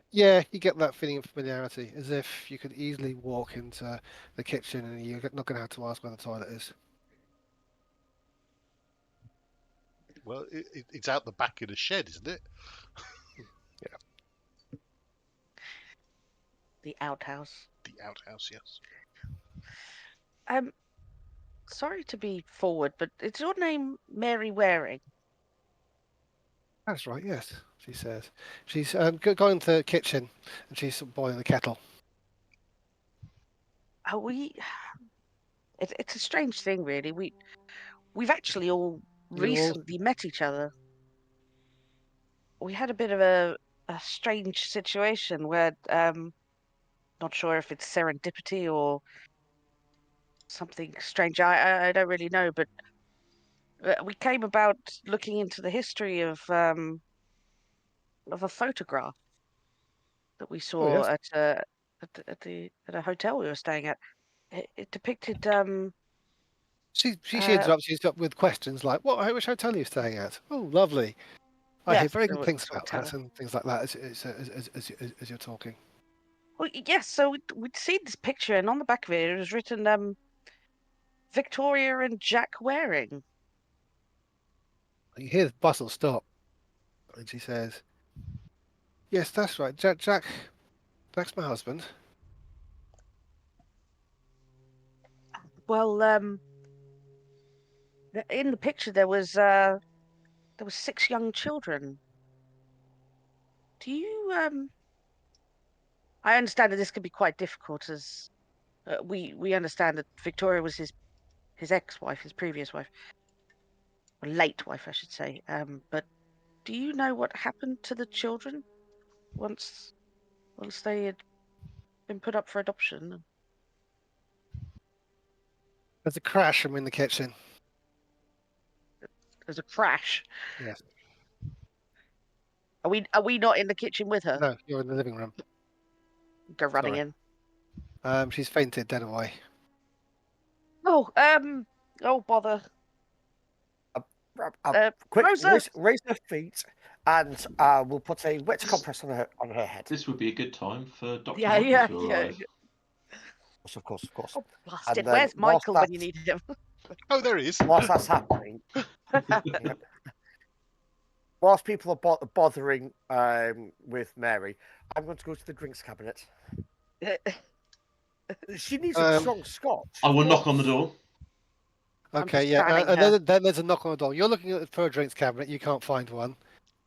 Yeah, you get that feeling of familiarity, as if you could easily walk into the kitchen and you're not going to have to ask where the toilet is. Well, it's out the back in a shed, isn't it? Yeah. The outhouse. The outhouse, yes. Um, sorry to be forward, but is your name Mary Waring? That's right, yes, she says. She's gone into the kitchen and she's boiling the kettle. Are we? It's a strange thing, really. We've actually all You all, recently met each other. We had a bit of a strange situation where not sure if it's serendipity or something strange. I don't really know, but we came about looking into the history of a photograph that we oh saw yes. at a hotel we were staying at. It depicted She uh interrupts you with questions like, "What? Which hotel are you staying at? Oh, lovely. I hear yes, very it good was things a about hotel. that," and things like that as you're talking. Well, yes, so we'd seen this picture, and on the back of it, it was written Victoria and Jack Waring. You hear the bustle stop, and she says, "Yes, that's right. Jack's my husband." Well, in the picture there was 6 young children. Do you I understand that this can be quite difficult, as we understand that Victoria was his ex-wife, his previous wife, or late wife, I should say. But do you know what happened to the children once they had been put up for adoption? There's a crash. I'm in the kitchen. There's a crash. Yes. Are we not in the kitchen with her? No, you're in the living room. Go running Sorry. in. She's fainted dead away. Oh, oh bother. Quick, Rosa! raise her feet, and we'll put a wet compress on her head. This would be a good time for Dr. Yeah, Michael yeah, to yeah. arrive. Of course. Oh, bastard! then Where's whilst Michael when you need him? Oh, there he is. Whilst that's happening, whilst people are bothering with Mary, I'm going to go to the drinks cabinet. She needs a strong scotch. I will of knock on the course. door. I'm Okay, just yeah. fanning And her. then there's a knock on the door. You're looking at the drinks cabinet. You can't find one.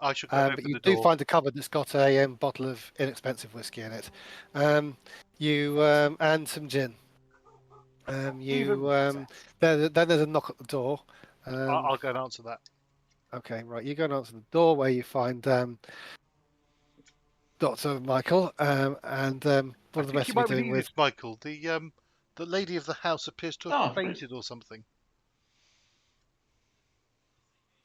I should go and But open you the do door. find a cupboard that's got a bottle of inexpensive whiskey in it. And some gin. Even better. Then there's a knock at the door. I'll go and answer that. Okay, right. You go and answer the door where you find Dr. Michael. What I are the think rest you of might you be doing needed, with? Michael. The lady of the house appears to have Oh, fainted or something.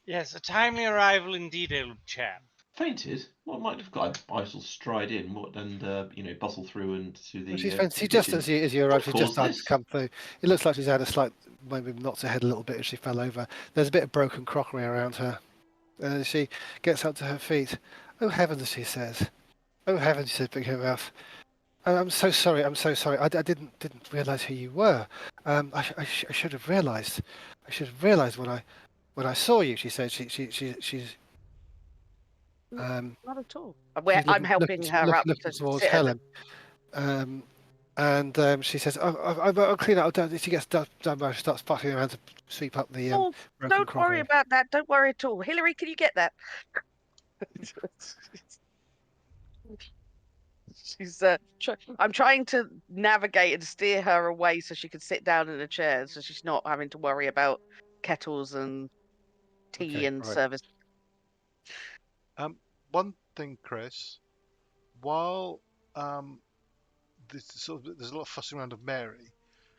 Yes, a timely arrival indeed, old chap. Fainted? What might have got? I shall stride in and bustle through into the. She's the fainted. She just kitchen. as you arrive, What she's just caused started to this? come through. It looks like she's had a slight, maybe knocked her head a little bit as she fell over. There's a bit of broken crockery around her. And she gets up to her feet. Oh heavens, she says. Oh heavens, she says, picking her mouth. Oh, I'm so sorry. I'm so sorry. I didn't realise who you were. I should have realised. I should have realised when I saw you. She said she's Not at all. she's I'm helping her up looking to towards sit at the- Helen. She says, I'll clean up. She gets done, she starts passing around to sweep up the Oh, broken don't crockery. worry about that. Don't worry at all. Hillary, can you get that? She's. I'm trying to navigate and steer her away so she can sit down in a chair, so she's not having to worry about kettles and tea Okay, and right. service. One thing, Chris, while there's a lot of fussing around of Mary,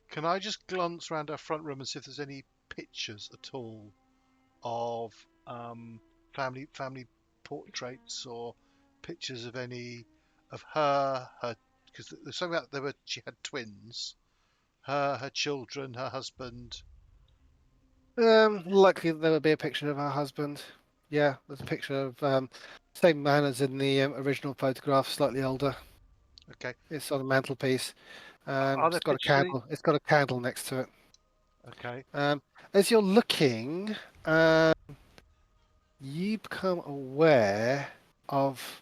can I just glance around our front room and see if there's any pictures at all of family portraits or pictures of any of her because there's something about she had twins, her children, her husband. Likely there would be a picture of her husband. Yeah, there's a picture of same man as in the original photograph, slightly older. Okay. It's on the mantelpiece. Are there It's got a pictures of any- candle. It's got a candle next to it. Okay. As you're looking, you become aware of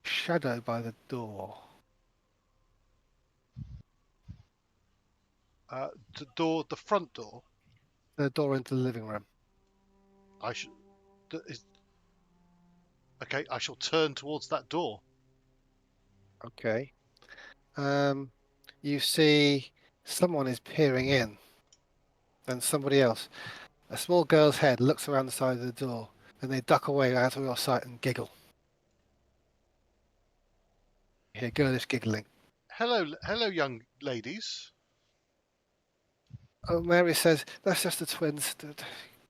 shadow by the door. The front door. The door into the living room. I should. Okay, I shall turn towards that door. Okay. You see someone is peering in. Then somebody else. A small girl's head looks around the side of the door. Then they duck away out of your sight and giggle. You hear girlish giggling. Hello, young ladies. Oh, Mary says, that's just the twins.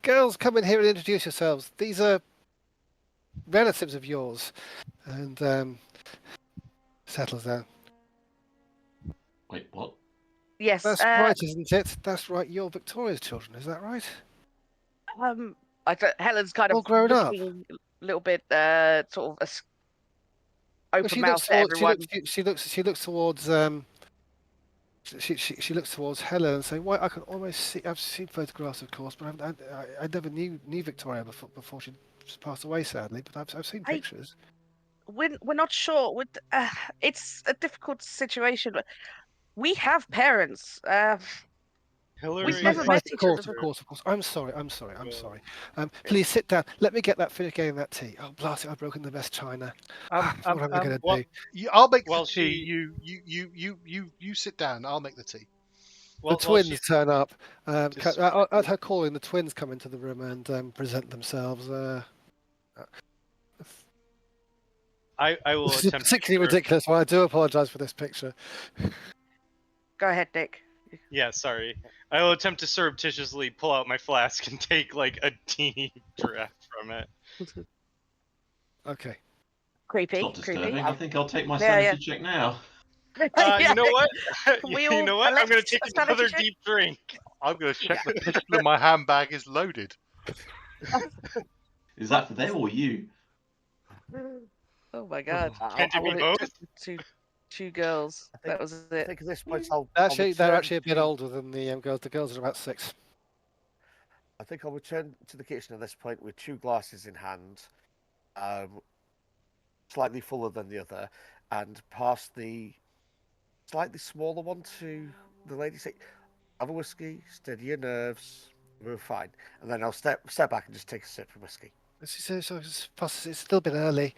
Girls, come in here and introduce yourselves. These are relatives of yours. And settles down. Wait, what? Yes. That's right, isn't it? That's right. You're Victoria's children, is that right? Helen's kind All of grown up. looking a little bit sort of Well, open mouth at everyone. She looks towards she looks towards Helen and saying, "Why? I can almost see. I've seen photographs, of course, but I never knew Victoria before she passed away, sadly. But I've seen pictures." We're not sure. It's a difficult situation. But we have parents. Hillary We've never Right, met of each course, other. of course. I'm sorry. Please sit down. Let me get that finish getting that tea. Oh, blast it! I've broken the best china. What am I going to do? I'll make Well, the tea. You sit down. I'll make the tea. The twins turn up. At her calling, the twins come into the room and present themselves. I will This is attempt particularly ridiculous. Well, I do apologise for this picture. Go ahead, Nick. Yeah, sorry. I will attempt to surreptitiously pull out my flask and take like a teeny draft from it. Okay. It's Creepy, not creepy. disturbing. I think I'll take my Yeah, sanity check now. Yeah. You know what? We You all know what? I'm gonna elect take a sanity another check? deep drink. I'm going to check the pistol in my handbag is loaded. Is that for them or you? Oh my god. Can't I it be would- both? Two girls. I think- That was I it. think at this point I'll Actually, they're return actually a bit to- older than the girls. The girls are about 6. I think I'll return to the kitchen at this point with 2 glasses in hand, slightly fuller than the other, and pass the slightly smaller one to the lady. Say, "Have a whiskey, steady your nerves, we're fine." And then I'll step back and just take a sip of whiskey. She says, it's still a bit early.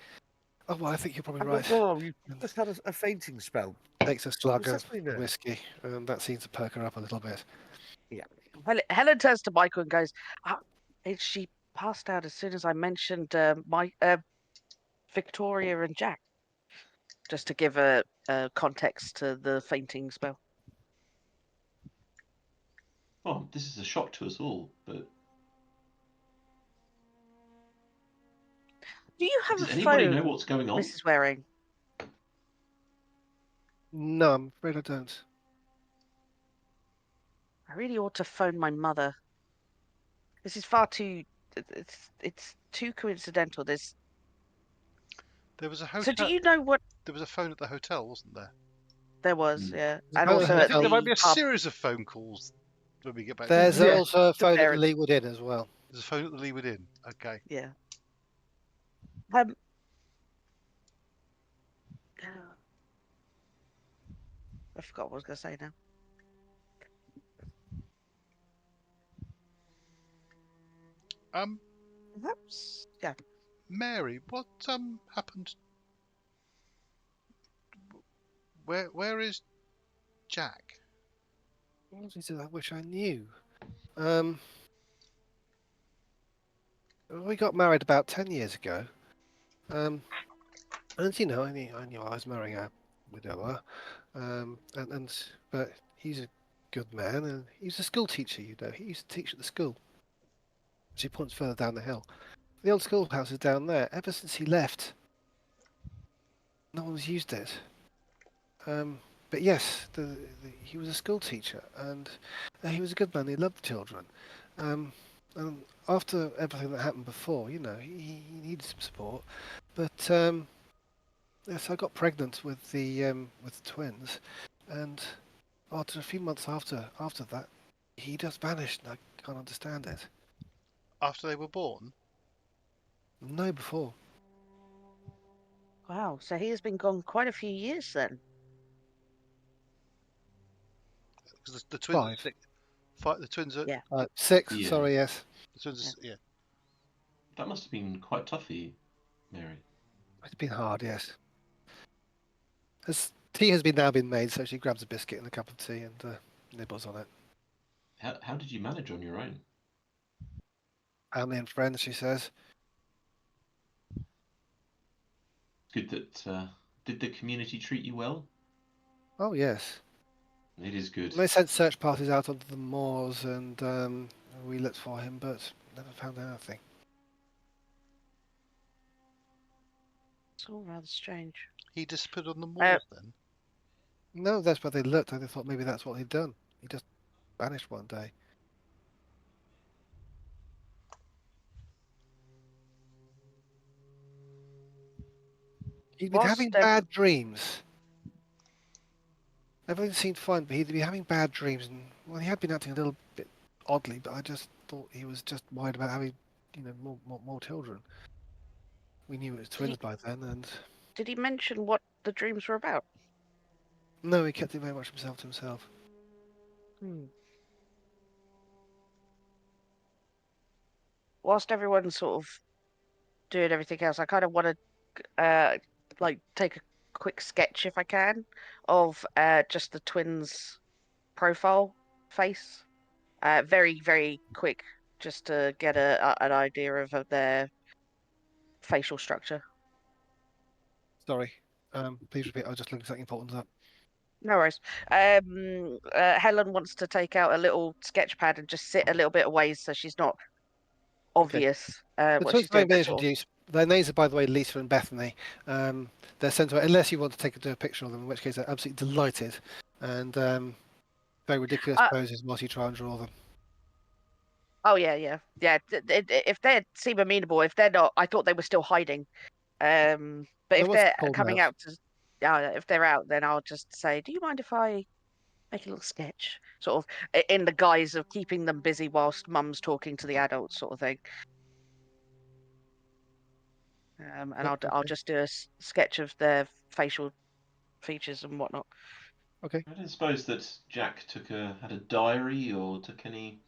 Oh, well, I think you're probably right. No, you just had a fainting spell. Takes a slug What's of that mean there? whiskey, and that seems to perk her up a little bit. Helen turns to Michael and goes, she passed out as soon as I mentioned Victoria and Jack. Just to give a context to the fainting spell. Well, this is a shock to us all, but Do you have does a anybody phone, know what's going on? Mrs. Waring? No, I'm afraid I don't. I really ought to phone my mother. This is far too. It's too coincidental. There was a So hotel. do you know what There was a phone at the hotel, wasn't there? there was? Hmm. Yeah, There's a and phone at also the at hotel. There might be the a pub. series of phone calls when we get back. There's Yeah. also a phone at the parents. Leewood Inn as well. There's a phone at the Leewood Inn. Okay. Yeah. I forgot what I was going to say now. Perhaps. Yeah. Mary, what happened? Where is Jack? What is it I wish I knew? We got married about 10 years ago. And you know, I knew I was marrying a widower. But he's a good man, and he's a school teacher. You know, he used to teach at the school. She points further down the hill. The old schoolhouse is down there. Ever since he left, no one's used it. But yes, he was a school teacher, and he was a good man. He loved the children. And after everything that happened before, you know, he needed some support. But yes, I got pregnant with the twins, and after a few months after that, he just vanished, and I can't understand it. After they were born? No, before. Wow. So he has been gone quite a few years then. Because the twins are 5. 6. The twins are. Yeah. 6. Yeah. Sorry, yes. The twins are, yeah. That must have been quite tough for you, Mary. It's been hard, yes. Tea has now been made, so she grabs a biscuit and a cup of tea and nibbles on it. How did you manage on your own? Family and friends, she says. Good that did the community treat you well? Oh, yes. It is good. They sent search parties out onto the moors, and we looked for him, but never found anything. It's all rather strange. He disappeared on the moors then? No, that's where they looked. I thought maybe that's what he'd done. He just vanished one day. He'd been having bad dreams. Everything seemed fine, but he'd be having bad dreams, and well, he had been acting a little bit oddly. But I just thought he was just worried about having, you know, more children. We knew it was twins by then, and Did he mention what the dreams were about? no, he kept it very much himself to himself. Whilst everyone's sort of doing everything else, I kind of want to take a quick sketch, if I can, of just the twins' profile face. Very, very quick, just to get an idea of their facial structure. Sorry. Please repeat. I was just looking something important up. No worries. Helen wants to take out a little sketch pad and just sit a little bit away so she's not obvious The what twins she's doing. having been But sort of, introduced. Their names are, by the way, Lisa and Bethany. They're sent away, unless you want to do a picture of them, in which case they're absolutely delighted and very ridiculous poses whilst you try and draw them. oh yeah. If they seem amenable, if they're not, I thought they were still hiding. But They if want to they're be called coming out. out to, if they're out, then I'll just say, "Do you mind if I make a little sketch?" Sort of in the guise of keeping them busy whilst Mum's talking to the adults, sort of thing. And Yeah, I'll okay. just do a sketch of their facial features and whatnot. Okay. I don't suppose that Jack had a diary or took any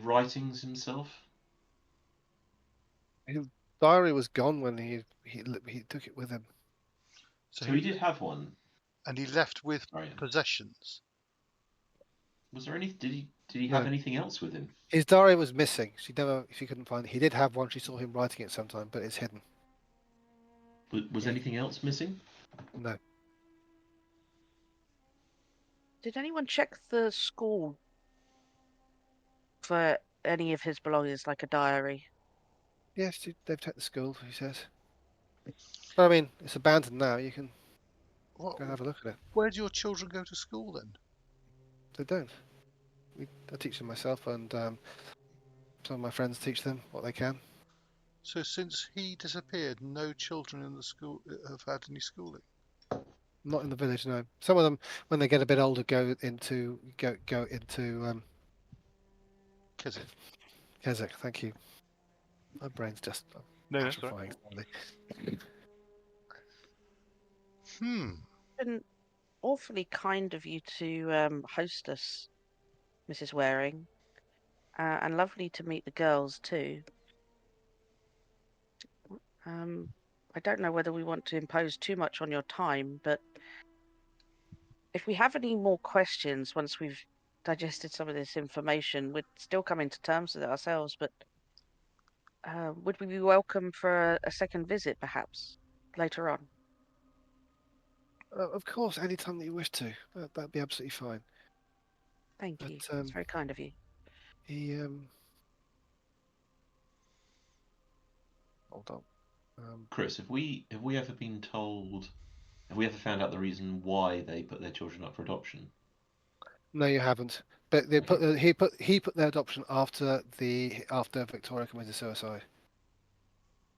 writings himself. His diary was gone when he took it with him. So he did have one. And he left with Sorry. possessions. Was there any? Did he No. have anything else with him? His diary was missing. She couldn't find it. He did have one. She saw him writing it sometime, but it's hidden. Was anything else missing? No. Did anyone check the school for any of his belongings, like a diary? Yes, they've checked the school, he says. But I mean, it's abandoned now. You can go and have a look at it. Where do your children go to school then? They don't. I teach them myself, and some of my friends teach them what they can. So since he disappeared, no children in the school have had any schooling. Not in the village, no. Some of them, when they get a bit older, go into Keswick. Keswick. Thank you. My brain's just No, that's right. atrophying slowly. Been awfully kind of you to host us, Mrs. Waring, and lovely to meet the girls too. I don't know whether we want to impose too much on your time, but if we have any more questions once we've digested some of this information, we're still coming to terms with it ourselves, but would we be welcome for a second visit, perhaps, later on? Of course, any time that you wish to. That'd be absolutely fine. Thank you. It's very kind of you. He hold on. Chris, have we ever been told? Have we ever found out the reason why they put their children up for adoption? No, you haven't. But he put their adoption after Victoria committed suicide.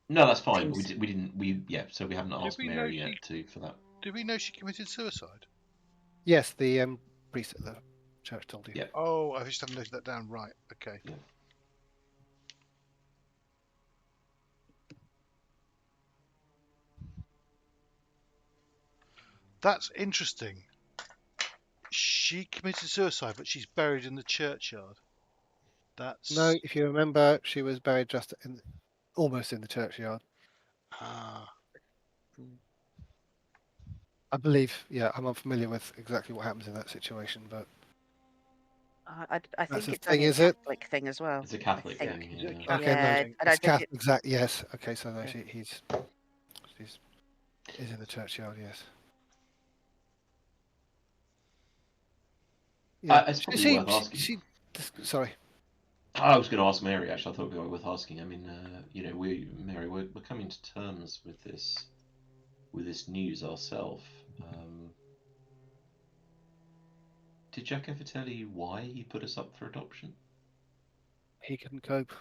No, that's fine. Seems- But we didn't. So we haven't asked we know Mary yet for that. Did we know she committed suicide? Yes, the priest at the church told you. Yeah. Oh, I just haven't noted that down. Right. Okay. Yeah. That's interesting. She committed suicide, but she's buried in the churchyard. That's No, if you remember, she was buried just almost in the churchyard. I believe. Yeah, I'm unfamiliar with exactly what happens in that situation, but I That's think the it's thing, only a is it? Catholic thing as well. It's a Catholic think. thing. Yeah. okay, Yeah, no, and I it's think it- exact. Yes. Okay, so no, Yeah. she's in the churchyard. Yes. Yeah. It's probably worth asking. Sorry. I was going to ask Mary. Actually, I thought it would be worth asking. I mean, Mary, we're coming to terms with this news ourselves. Did Jack ever tell you why he put us up for adoption? He couldn't cope.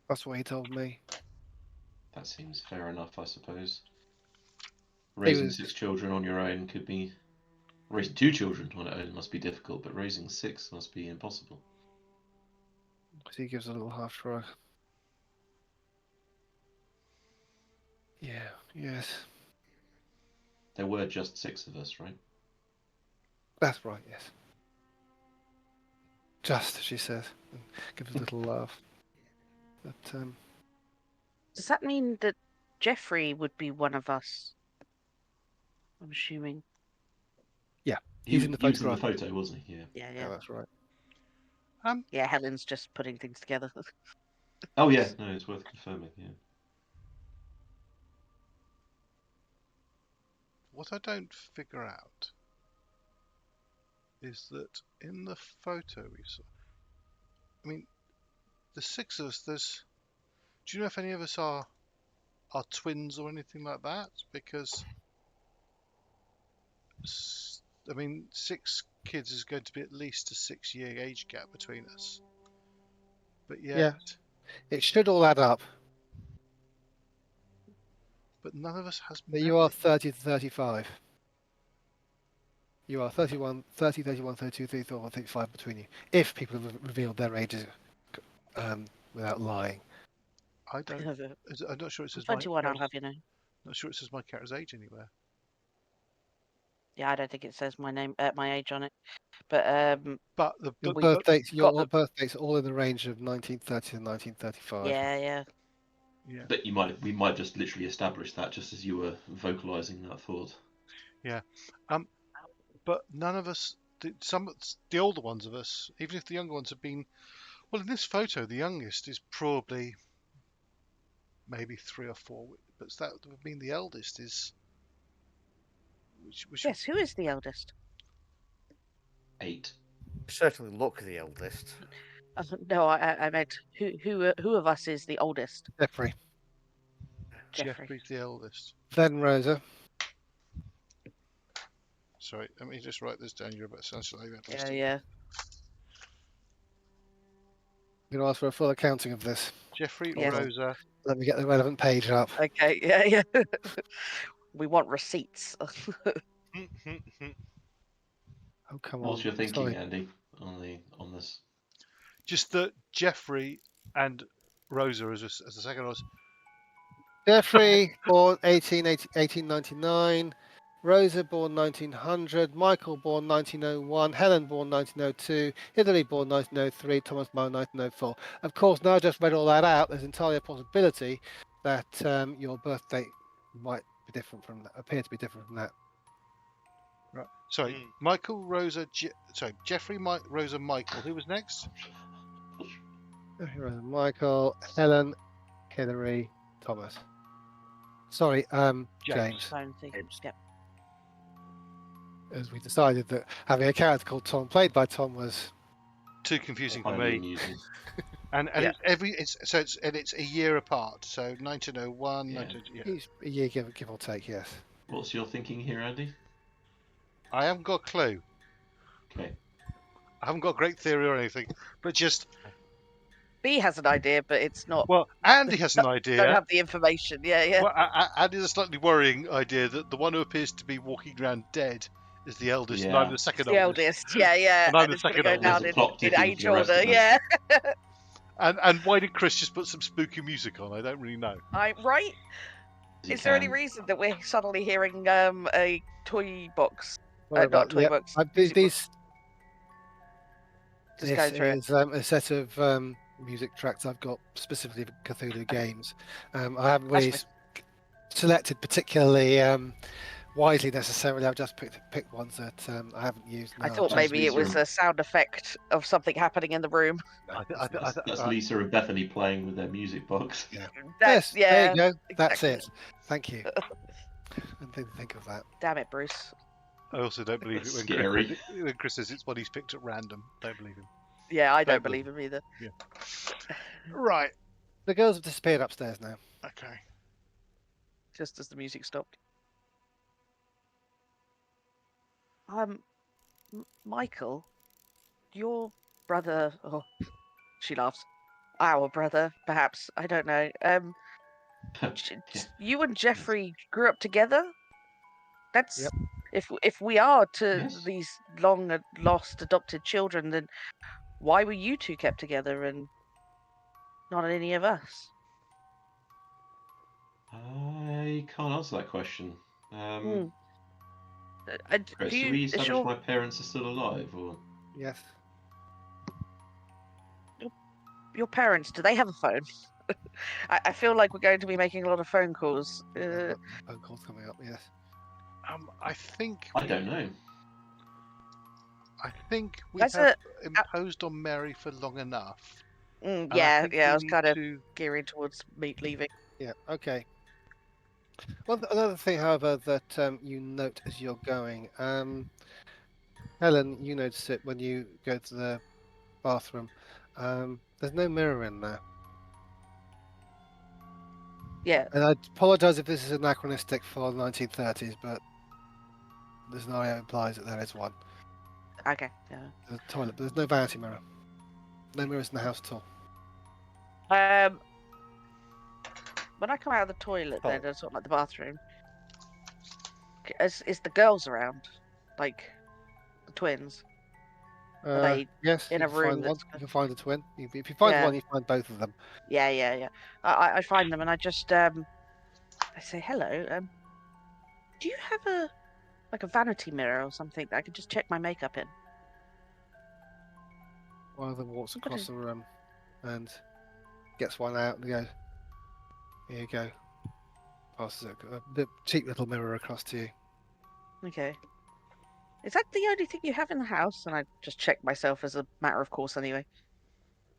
That's what he told me. That seems fair enough, I suppose. Raising 6 children on your own could be. Raising 2 children on your own must be difficult, but raising 6 must be impossible. He gives a little half shrug. Yeah. Yes. There were just 6 of us, right? That's right. Yes. Just, she says, and gives a little laugh. But Does that mean that Jeffrey would be one of us? I'm assuming. yeah, He he's in the was in the photograph. photo, wasn't he? Yeah. Yeah. That's right. Yeah, Helen's just putting things together. Oh yeah, no, it's worth confirming. Yeah. what I don't figure out is that in the photo we saw, I mean, the 6 of us. Do you know if any of us are twins or anything like that? Because I mean, 6 kids is going to be at least a 6-year age gap between us. But yet, Yeah. It should all add up. but none of us has But memory. you are 30 to 35. You are 31, 30, 31, 32, 34, 35 between you. If people have revealed their ages without lying. I don't. I'm not sure it I'm says my 21, I'll character's- have you know. Not sure it says my character's age anywhere. Yeah, I don't think it says my age on it. But But Your We birth dates, got your birth dates are all in the range of 1930 to 1935. yeah. yeah, But we might just literally establish that just as you were vocalizing that thought. but none of us. The older ones of us, even if the younger ones have been. Well, in this photo, the youngest is probably maybe 3 or 4, but that would mean the eldest is. Which Yes, who is the eldest? 8. Certainly look the eldest. No, I meant who of us is the oldest? Jeffrey. Jeffrey. Jeffrey's the eldest. Then Rosa. Sorry, let me just write this down. You're about socialite. Yeah. I'm going to ask for a full accounting of this. Jeffrey, Yes. Rosa. Let me get the relevant page up. Okay, yeah. We want receipts. Oh, come on. What's your thinking, Sorry. Andy, on this? Just that Jeffrey and Rosa as the second was. Jeffrey, born 1899. Rosa, born 1900. Michael, born 1901. Helen, born 1902. Hillary, born 1903. Thomas, born 1904. Of course, now I just read all that out, there's entirely a possibility that your birth date might be different from that, appear to be different from that. Right. Sorry, Michael, Rosa. Jeffrey, Rosa, Michael. Who was next? Rosa, Michael, Helen, Hillary, Thomas. Sorry, James. Yep. As we decided that having a character called Tom, played by Tom, was Too confusing for Highly me. amusing. And Yeah. it's a year apart. So 1901. Yeah. 19, yeah. he's a year give or take, yes. What's your thinking here, Andy? I haven't got a clue. Okay. I haven't got a great theory or anything, but just B has an idea, but it's not. well, Andy has an Don't idea. have the information. Yeah. Well, Andy has a slightly worrying idea that the one who appears to be walking around dead is the eldest, and I'm Yeah. the second The oldest. eldest. Yeah. And I'm the it's gonna second go oldest. down There's a plot in thickens age the rest order. of us. Yeah. And why did Chris just put some spooky music on? I don't really know. Right. You Is there any can. reason that we're suddenly hearing a toy box? Sorry Not toy yeah, box. these, music box. this Just going through it. is a set of music tracks I've got specifically for Cthulhu games. I haven't really That's selected particularly wisely necessarily. I've just picked ones that I haven't used. I now. thought Just maybe it Lisa was and- a sound effect of something happening in the room. That's Lisa and Bethany playing with their music box. Yes, yeah. there you go. That's exactly. it. Thank you. I didn't think of that. Damn it, Bruce. I also don't believe it Scary. when Chris says it's what he's picked at random. Don't believe him. Yeah, I don't Don't believe him either. Right. The girls have disappeared upstairs now. Okay. Just as the music stopped. Michael, your brother. Oh, she laughs. Our brother, perhaps. I don't know. You and Jeffrey grew up together. That's Yep. if we are to Yes. these long lost adopted children, then why were you two kept together and not any of us? I can't answer that question. Chris, Do should we you, establish is your, my parents are still alive, or Yes. your parents, do they have a phone? I feel like we're going to be making a lot of phone calls. I've got phone calls coming up. Yes. I think I don't know. we That's have imposed on Mary for long enough. And Yeah, think I we was need kind of to- gearing towards me leaving. Yeah. Okay. Another thing, however, that you note as you're going, Helen, you notice it when you go to the bathroom. There's no mirror in there. Yeah. And I apologise if this is anachronistic for the 1930s, but the scenario implies that there is one. Okay. Yeah. There's a toilet, but there's no vanity mirror. No mirrors in the house at all. When I come out of the toilet, Oh. then sort of like the bathroom, is the girls around, like the twins? Are they Yes, in you a can room find one. that's? You can find a twin. If you find Yeah. one, you find both of them. Yeah. I find them and I just I say hello. Do you have a vanity mirror or something that I could just check my makeup in? One of them walks I've got across the room and gets one out and goes, "Here you go." Passes the cheap little mirror across to you. Okay. Is that the only thing you have in the house? And I just check myself as a matter of course anyway.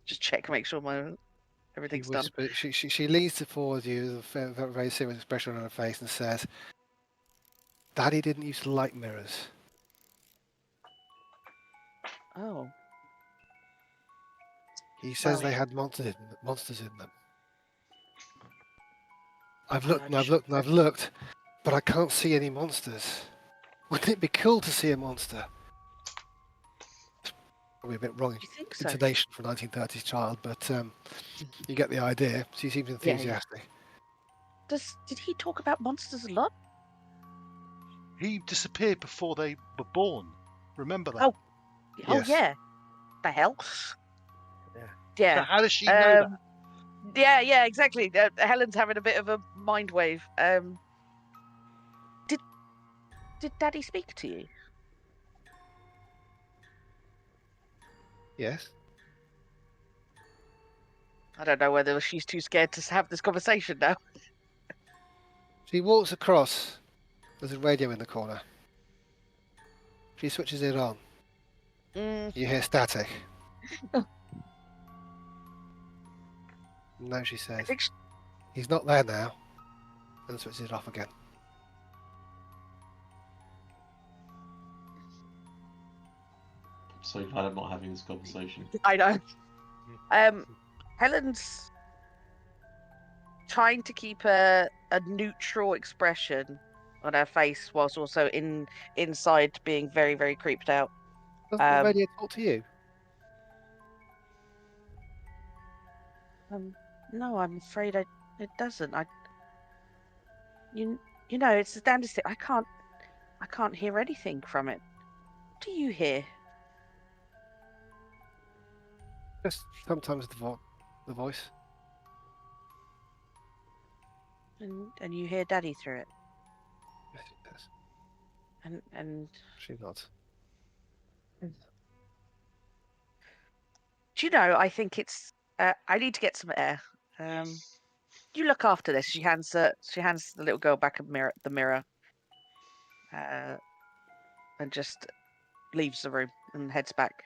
Just check, make sure She everything's done. whispers. She leans towards you with a very serious expression on her face and says, "Daddy didn't used to like mirrors. Oh. He says Well, they had monsters in them. I've well, looked and I've looked and I've looked, but I can't see any monsters. Wouldn't it be cool to see a monster?" Probably a bit wrong do you think so? intonation for a 1930s child, but you get the idea. She seems Yeah. enthusiastic. Did he talk about monsters a lot? He disappeared before they were born. Remember that? Oh. Oh Yes. yeah. The hell? Yeah. So Yeah. how does she know that? Yeah, exactly. Helen's having a bit of a mind wave. Did Daddy speak to you? Yes. I don't know whether she's too scared to have this conversation now. She walks across. There's a radio in the corner. She switches it on. Mm, You hear static. No, she I says. think He's not there now. And switches it off again. I'm so glad I'm not having this conversation. I know. Helen's trying to keep a neutral expression on her face whilst also inside being very, very creeped out. Doesn't the Um, radio talk to you? no, I'm afraid it doesn't. You know, it's the damnedest thing. I can't hear anything from it. What do you hear? Just sometimes the voice. And you hear Daddy through it. Yes, it does. And She nods. do you know? I think it's. I need to get some air. You look after this. She hands the little girl back the mirror, and just leaves the room and heads back.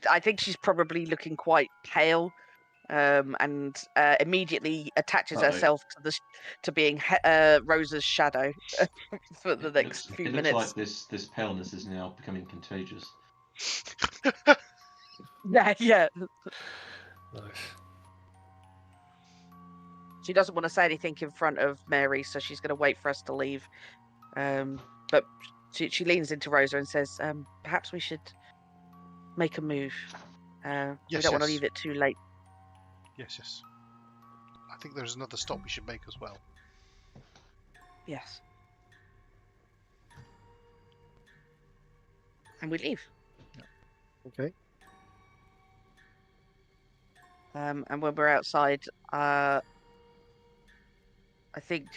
I think she's probably looking quite pale, and immediately attaches Uh-oh. herself to being Rosa's shadow for the next few It looks minutes. like this paleness is now becoming contagious. Yeah. Nice. She doesn't want to say anything in front of Mary, so she's going to wait for us to leave. But she leans into Rosa and says, "Perhaps we should make a move. We Yes, don't want to yes. leave it too late." Yes. I think there's another stop we should make as well. Yes. And we leave. Okay. And when we're outside, I think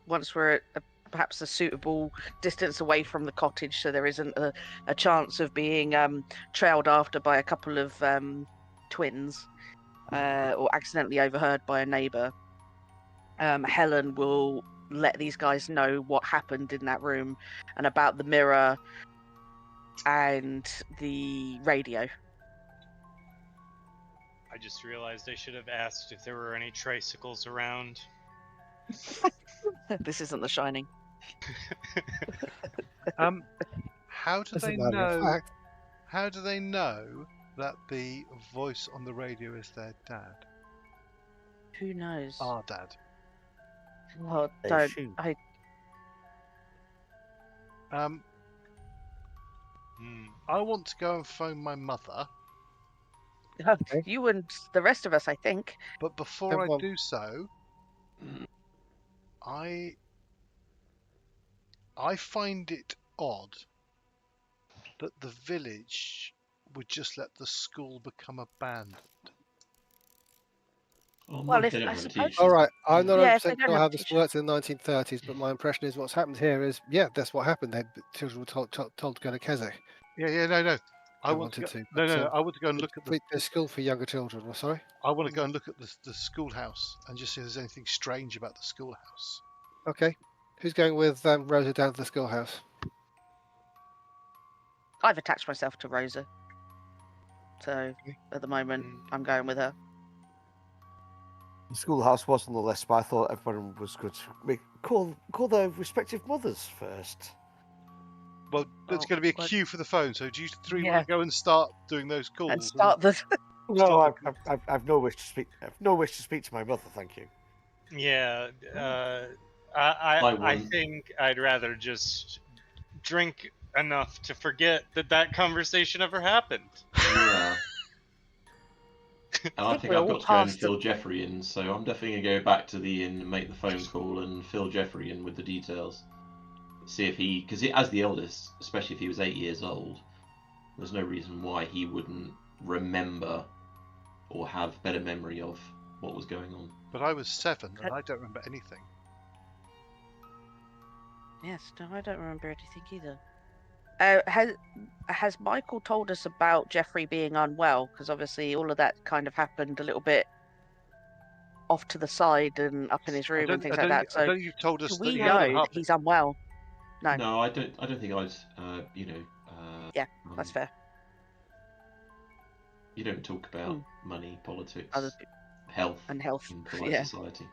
once we're at perhaps a suitable distance away from the cottage, so there isn't a chance of being trailed after by a couple of twins or accidentally overheard by a neighbour, Helen will let these guys know what happened in that room and about the mirror and the radio. I just realized I should have asked if there were any tricycles around. This isn't The Shining. How do As a they matter of know? fact, How do they know that the voice on the radio is their dad? Who knows? Our dad. Well, They don't. shoot. Um, I want to go and phone my mother, You and the rest of us, I think. but before I Everyone- do so, I find it odd that the village would just let the school become abandoned. Well, they if- don't I have a suppose- teacher. all right, I'm not Yeah, if they 100% don't sure have how a this teacher. worked in the 1930s, but my impression is what's happened here is, yeah, that's what happened. Children were told to go to Keswick. Yeah, no. I They want to wanted go. to, No, but, no. I want to go and look at the. The school for younger children. Well, sorry. I want to go and look at the schoolhouse and just see if there's anything strange about the schoolhouse. Okay. Who's going with Rosa down to the schoolhouse? I've attached myself to Rosa. So at the moment, I'm going with her. The schoolhouse was on the list, but I thought everyone was good. Call their respective mothers first. Well, there's Oh, going to be a well- queue for the phone, so do you three Yeah. want to go and start doing those calls? And start the. No, Stop I've no wish to speak. I've no wish to speak to my mother. Thank you. Yeah, I I wouldn't. think I'd rather just drink enough to forget that conversation ever happened. Yeah. And I think think we're I've all got to go and past fill Jeffrey in, so I'm definitely going to go back to the inn and make the phone call and fill Jeffrey in with the details. See if he, because as the eldest, especially if he was 8 years old, there's no reason why he wouldn't remember or have better memory of what was going on. But I was 7 and I don't remember anything. Yes, no, I don't remember anything either. Has Michael told us about Jeffrey being unwell? Because obviously all of that kind of happened a little bit off to the side and up in his room and things like that. I So don't think you've told us do that we he had a know heart. that he's unwell? No. No, I don't think I'd. Yeah, That's fair. You don't talk about money, politics, Other health, and health. in polite Yeah, society.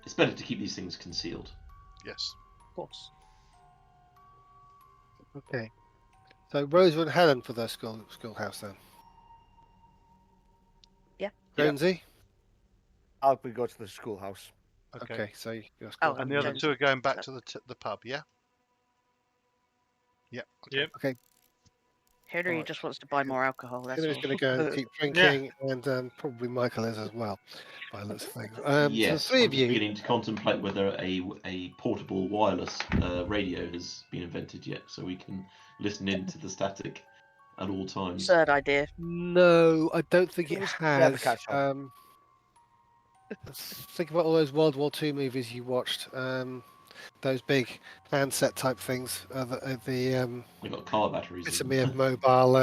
It's better to keep these things concealed. Yes. of course. Okay. So Rosa and Helen for the schoolhouse then. Yeah. Jonesy? I'll be go to the schoolhouse. Okay, so you're Oh, And the other Jonesy. two are going back to the pub, yeah? Yeah. Yep. Okay. Henry Alright. just wants to buy more alcohol. That's Hillary's all. going to go and keep drinking, and probably Michael is as well, by the looks of things. Yes, so the three I'm of just you. beginning to contemplate whether a portable wireless radio has been invented yet, so we can listen into the static at all times. Absurd idea. No, I don't think it Yeah, the has. catch-all. Think about all those World War II movies you watched. Those big handset type things. The We've got car batteries. epitome of mobile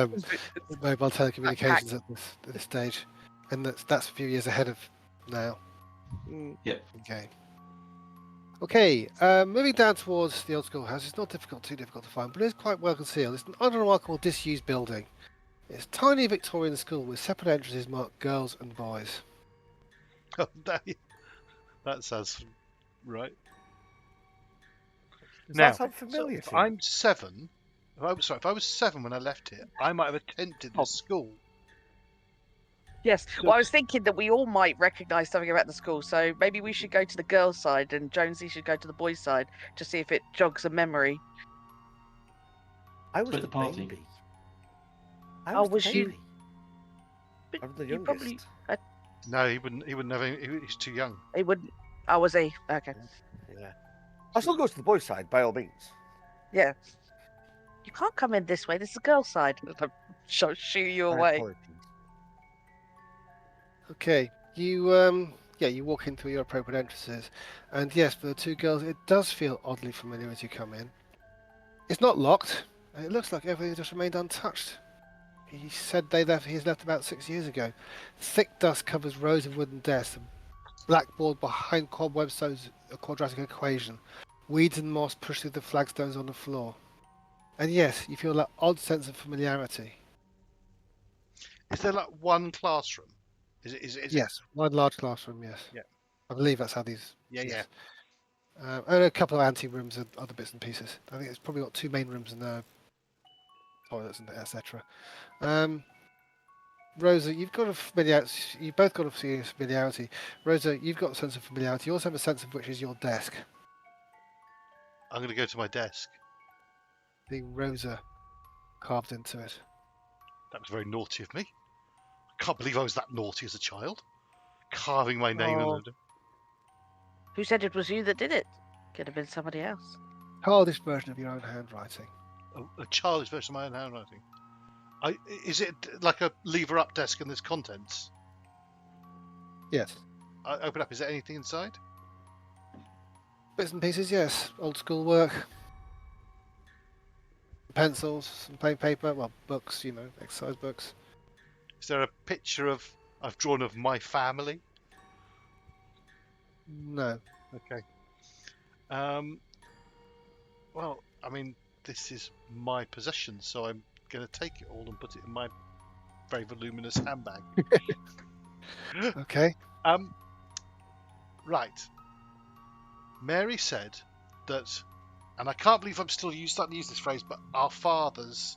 telecommunications at this stage, and that's a few years ahead of now. Yep. Okay. Moving down towards the old schoolhouse. It's not too difficult to find, but it is quite well concealed. It's an unremarkable, disused building. It's a tiny Victorian school with separate entrances marked girls and boys. That sounds right. Does Now, that sound familiar if to you? I'm 7, if I was 7 when I left here, I might have attended this school. Yes. So- Well, I was thinking that we all might recognise something about the school, so maybe we should go to the girls' side and Jonesy should go to the boys' side to see if it jogs a memory. I was Split the the party. baby. I Oh, was was the you- baby. But I'm the you youngest. probably No, he wouldn't have any, he's too young. it wouldn't. I was a okay. Yeah. I'll still go to the boys' side by all means. Yeah. You can't come in this way. This is the girls' side. Shoo you My away. apologies. Okay, you walk in through your appropriate entrances, and yes, for the two girls, it does feel oddly familiar as you come in. It's not locked, and it looks like everything just remained untouched. He said he's left about 6 years ago. Thick dust covers rows of wooden desks, a blackboard behind cobwebs shows a quadratic equation. Weeds and moss push through the flagstones on the floor. And yes, you feel that odd sense of familiarity. Is there like one classroom? Is it? Yes, one large classroom, yes. Yeah. I believe that's how these. Yeah, yes. And a couple of ante rooms and other bits and pieces. I think it's probably got 2 main rooms and toilets and etc. Rosa, you've got a familiarity. You've both got a serious familiarity. Rosa, you've got a sense of familiarity. You also have a sense of which is your desk. I'm going to go to my desk. The Rosa carved into it. That was very naughty of me. I can't believe I was that naughty as a child. Carving my name Oh. on the... Who said it was you that did it? Could have been somebody else. Childish version of your own handwriting. a childish version of my own handwriting. Is it like a lever up desk and there's contents? Yes. I open up. Is there anything inside? Bits and pieces, yes. Old school work. Pencils, some plain paper, well, books, exercise books. Is there a picture I've drawn of my family? No. Okay. Well, I mean, this is my possession, so I'm going to take it all and put it in my very voluminous handbag. Okay. Right. Mary said that, and I can't believe I'm still starting to use this phrase, but our father's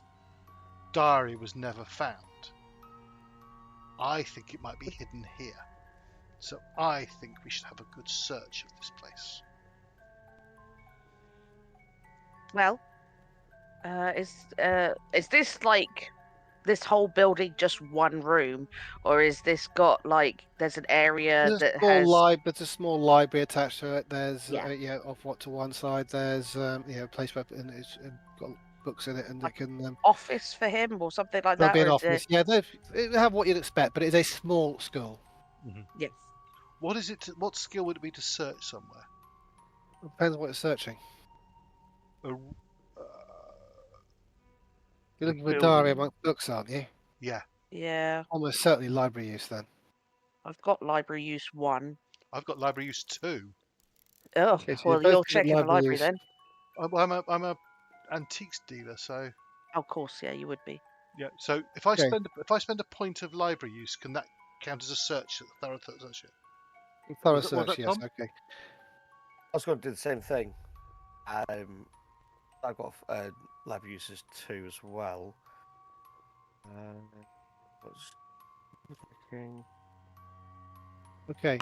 diary was never found. I think it might be hidden here. So I think we should have a good search of this place. Well, is this like this whole building just one room, or is this got like there's an area There's that a small has there's a small library attached to it. There's Yeah. off what to one side. There's a place where it's got books in it, and Like it can office for him or something like there'll that? be an Or is it? office. Yeah, it have what you'd expect, but it's a small school. Yes. What is it? What skill would it be to search somewhere? Depends on what you're searching. A, You're looking for a building. diary amongst books, aren't you? yeah, Yeah. Almost certainly library use then. I've got library use 1. I've got library use 2. Oh, Okay, so well, both you're good at checking the library use. then. I'm a antiques dealer, so Of course, yeah, you would be. yeah. So if I Okay. spend a point of library use, can that count as a search? Thorough search? Thorough Was that search, yes. Tom? Okay. I was going to do the same thing. I've got library uses 2 as well. Okay.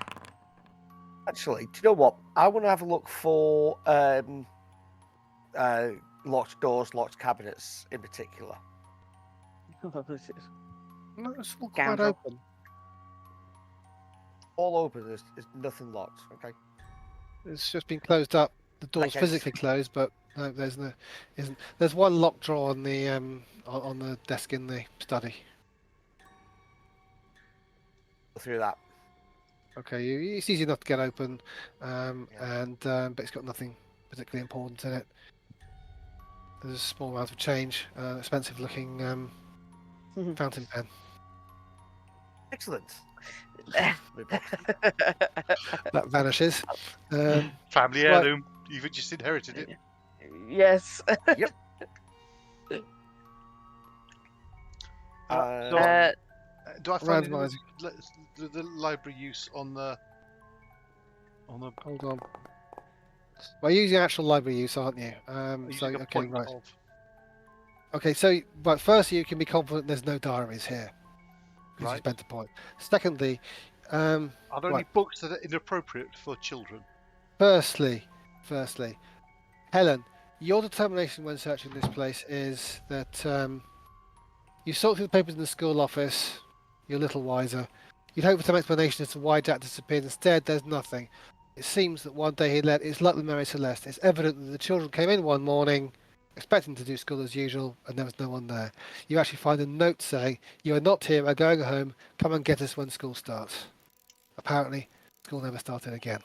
Actually, do you know what? I want to have a look for locked doors, locked cabinets in particular. No, it's all quite Scoundrel. open. All open, there's nothing locked. Okay. It's just been closed up. The door's Okay. physically closed, but no, isn't. There's one lock drawer on the on the desk in the study. Go through that. Okay, it's easy enough to get open, but it's got nothing particularly important in it. There's a small amount of change, expensive-looking fountain pen. Excellent. That vanishes. Family Right. heirloom. You've just inherited it. Yes. So, do I find Randomising. the library use on the? Hold on. Well, you're using actual library use, aren't you? Using a Okay, point right. of. Okay, so but first you can be confident there's no diaries here because you Right. spent a point. Secondly, Are there any right. books that are inappropriate for children? Firstly, Helen, your determination when searching this place is that you sort through the papers in the school office. You're a little wiser. You'd hope for some explanation as to why Jack disappeared. Instead, there's nothing. It seems that one day he left. It's like the Mary Celeste. It's evident that the children came in one morning, expecting to do school as usual, and there was no one there. You actually find a note saying, "You are not here. We're going home. Come and get us when school starts." Apparently, school never started again.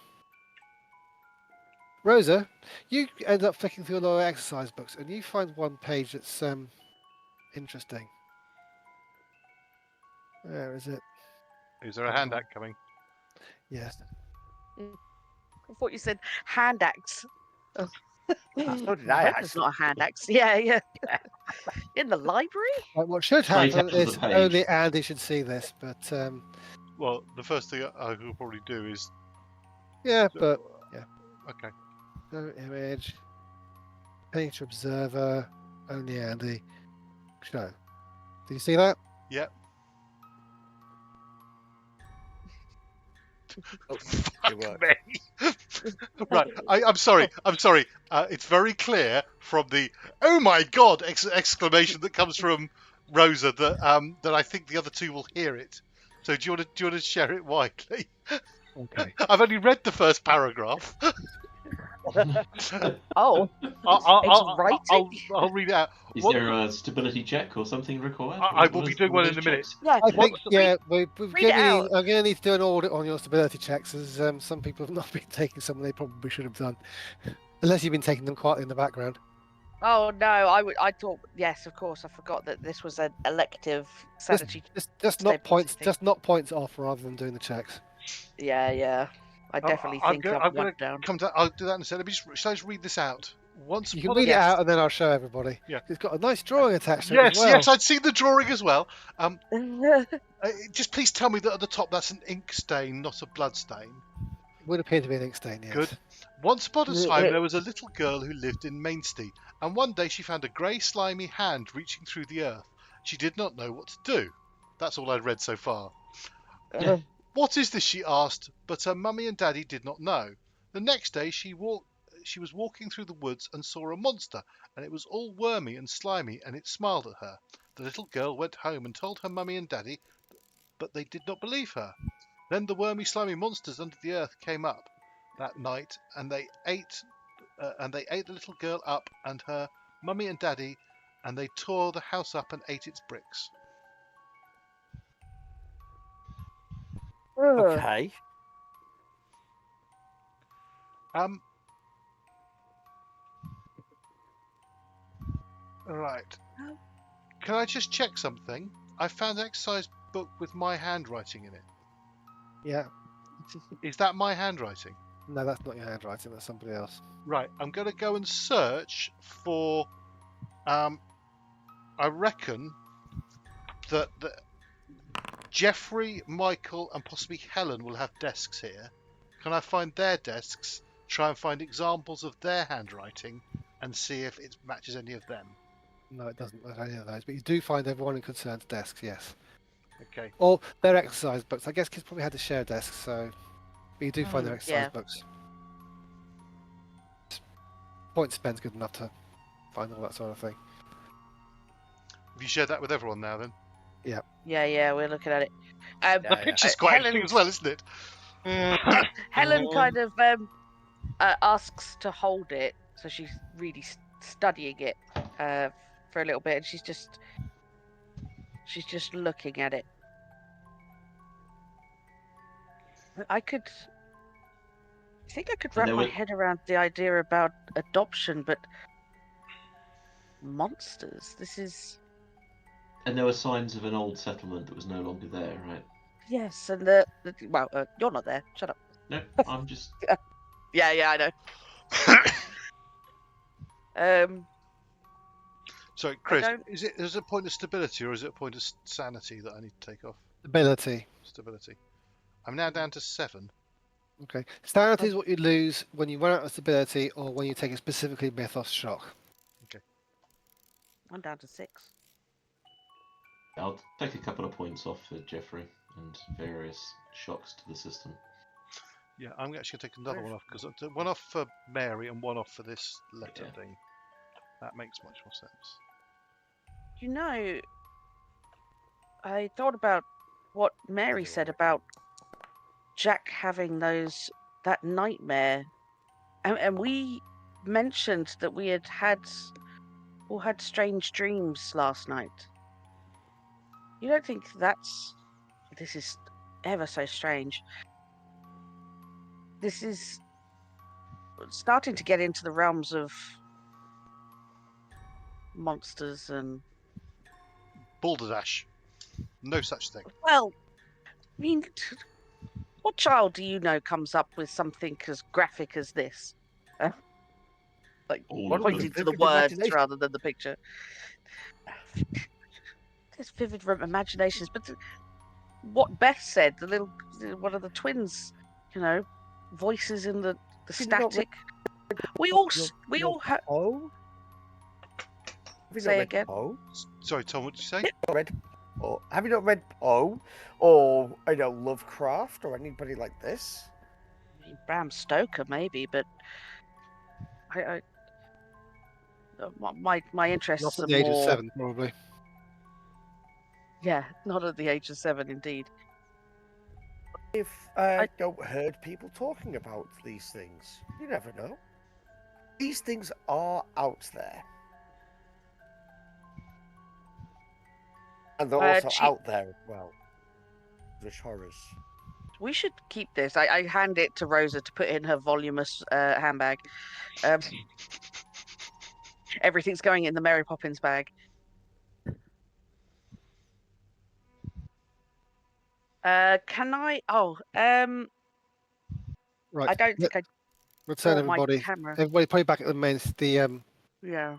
Rosa, you end up flicking through a lot of exercise books, and you find one page that's interesting. Where is it? Is there a hand act coming? Yes. I thought you said hand axe. So did I, It's not a hand axe. Yeah. In the library? What should Straight happen up to the is page. only Andy should see this, but Well, the first thing I could probably do is Yeah, So, but yeah. Okay. No image. Page observer. Only Andy. Show. Did you see that? Yep. Oh, Fuck it worked. me. Right. I'm sorry. I'm sorry. It's very clear from the "Oh my God!" exclamation that comes from Rosa that I think the other two will hear it. So do you want to share it widely? Okay. I've only read the first paragraph. Oh, I'll, it's I'll, writing. I'll read it out. Is What there a stability check or something required? I will be doing What are one in those a minute. checks? Yeah, I What- think, yeah, we've read it given you. out. I'm going to need to do an audit on your stability checks, as some people have not been taking some they probably should have done, unless you've been taking them quietly in the background. Oh no, I thought yes, of course. I forgot that this was an elective sanity. Just not stability points. thing. Just not points off rather than doing the checks. Yeah. I definitely I'm think going I've to went down. come to. I'll do that in a second. Shall I just read this out? Once You can upon a read it Yes. out and then I'll show everybody. Yeah. It's got a nice drawing attached to it as Yes, well. yes, I'd seen the drawing as well. Just please tell me that at the top that's an ink stain, not a blood stain. It would appear to be an ink stain, yes. Good. Once upon a time, there was a little girl who lived in Mainstey, and one day she found a grey, slimy hand reaching through the earth. She did not know what to do. That's all I'd read so far. Uh, What is this? She asked, but her mummy and daddy did not know. The next day, she was walking through the woods and saw a monster, and it was all wormy and slimy, and it smiled at her. The little girl went home and told her mummy and daddy, but they did not believe her. Then the wormy, slimy monsters under the earth came up that night, and they ate the little girl up and her mummy and daddy, and they tore the house up and ate its bricks. Okay. Right. Can I just check something? I found an exercise book with my handwriting in it. Yeah. Is that my handwriting? No, that's not your handwriting. That's somebody else. Right. I'm going to go and search for. I reckon that Jeffrey, Michael, and possibly Helen will have desks here. Can I find their desks? Try and find examples of their handwriting, and see if it matches any of them. No, it doesn't at any of those. But you do find everyone in concerned's desks, yes. Okay. Or their exercise books. I guess kids probably had to share desks, so. But you do find their exercise yeah. books. Point spend's good enough to find all that sort of thing. Have you shared that with everyone now then? Yeah, we're looking at it. The picture's quite interesting as well, isn't it? Helen kind of asks to hold it, so she's really studying it for a little bit, and she's just looking at it. I think I could wrap my head around the idea about adoption, but monsters. This is. And there were signs of an old settlement that was no longer there, right? Yes, and well, you're not there. Shut up. No, I'm just. Yeah, I know. So, Chris, is it a point of stability or is it a point of sanity that I need to take off? Ability. Stability. I'm now down to 7. Okay. Sanity is what you lose when you run out of stability or when you take a specifically mythos shock. I'm down to 6. I'll take a couple of points off for Jeffrey and various shocks to the system. Yeah, I'm actually going to take another one off, because one off for Mary and one off for this letter thing. That makes much more sense. You know, I thought about what Mary said about Jack having that nightmare, and we mentioned that we all had strange dreams last night. You don't think this is ever so strange? This is starting to get into the realms of monsters and Balderdash. No such thing. Well, I mean, what child do you know comes up with something as graphic as this? Like All of pointing them. to the Vivid words imagination. rather than the picture. There's vivid imaginations, but what Beth said, one of the twins, voices in the Did you not static. We all your have. Poe? Have you Say not read again. Poe? Sorry, Tom, what did you say? Not read Poe? Have you not read Poe or Lovecraft or anybody like this? I mean, Bram Stoker maybe, but I my interests Not at are the age of more. 7, probably. Yeah, not at the age of 7, indeed. If I- don't heard people talking about these things, you never know. These things are out there, and they're also out there as well. British horrors. We should keep this. I hand it to Rosa to put in her voluminous handbag. Everything's going in the Mary Poppins bag. Can I? Oh, Right. I don't think I Return brought my everybody. camera. Everybody probably back at the main, the Yeah.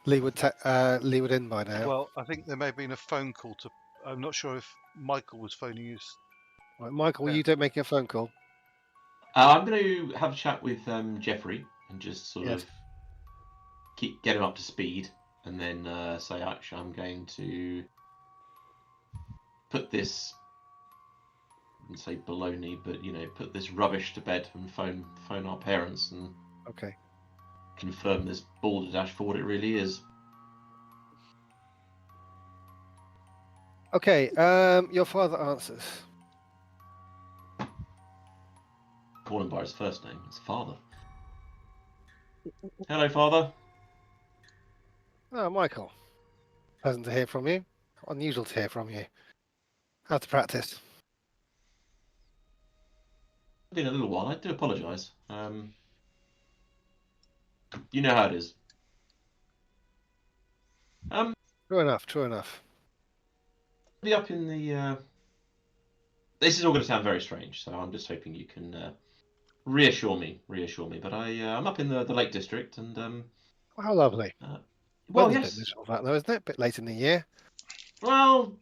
Leeward Inn by now. Well, I think there may have been a phone call to. I'm not sure if Michael was phoning you. Right, Michael, Yeah. you don't make a phone call. I'm going to have a chat with Jeffrey and just sort Yes. of get him up to speed, and then say, actually, I'm going to put this, I wouldn't say baloney, but put this rubbish to bed and phone our parents and Okay. confirm this balderdash for what it really is. Okay. Your father answers. Call him by his first name. It's father. Hello, father. Oh, Michael. Pleasant to hear from you. Unusual to hear from you. How's the practice? It's been a little while. I do apologise. You know how it is. True enough. True enough. Be up in the. This is all going to sound very strange, so I'm just hoping you can reassure me. But I'm up in the Lake District, and Oh, how lovely. well, Weather's a yes. bit miserable, that though, isn't it? A bit late in the year. Well,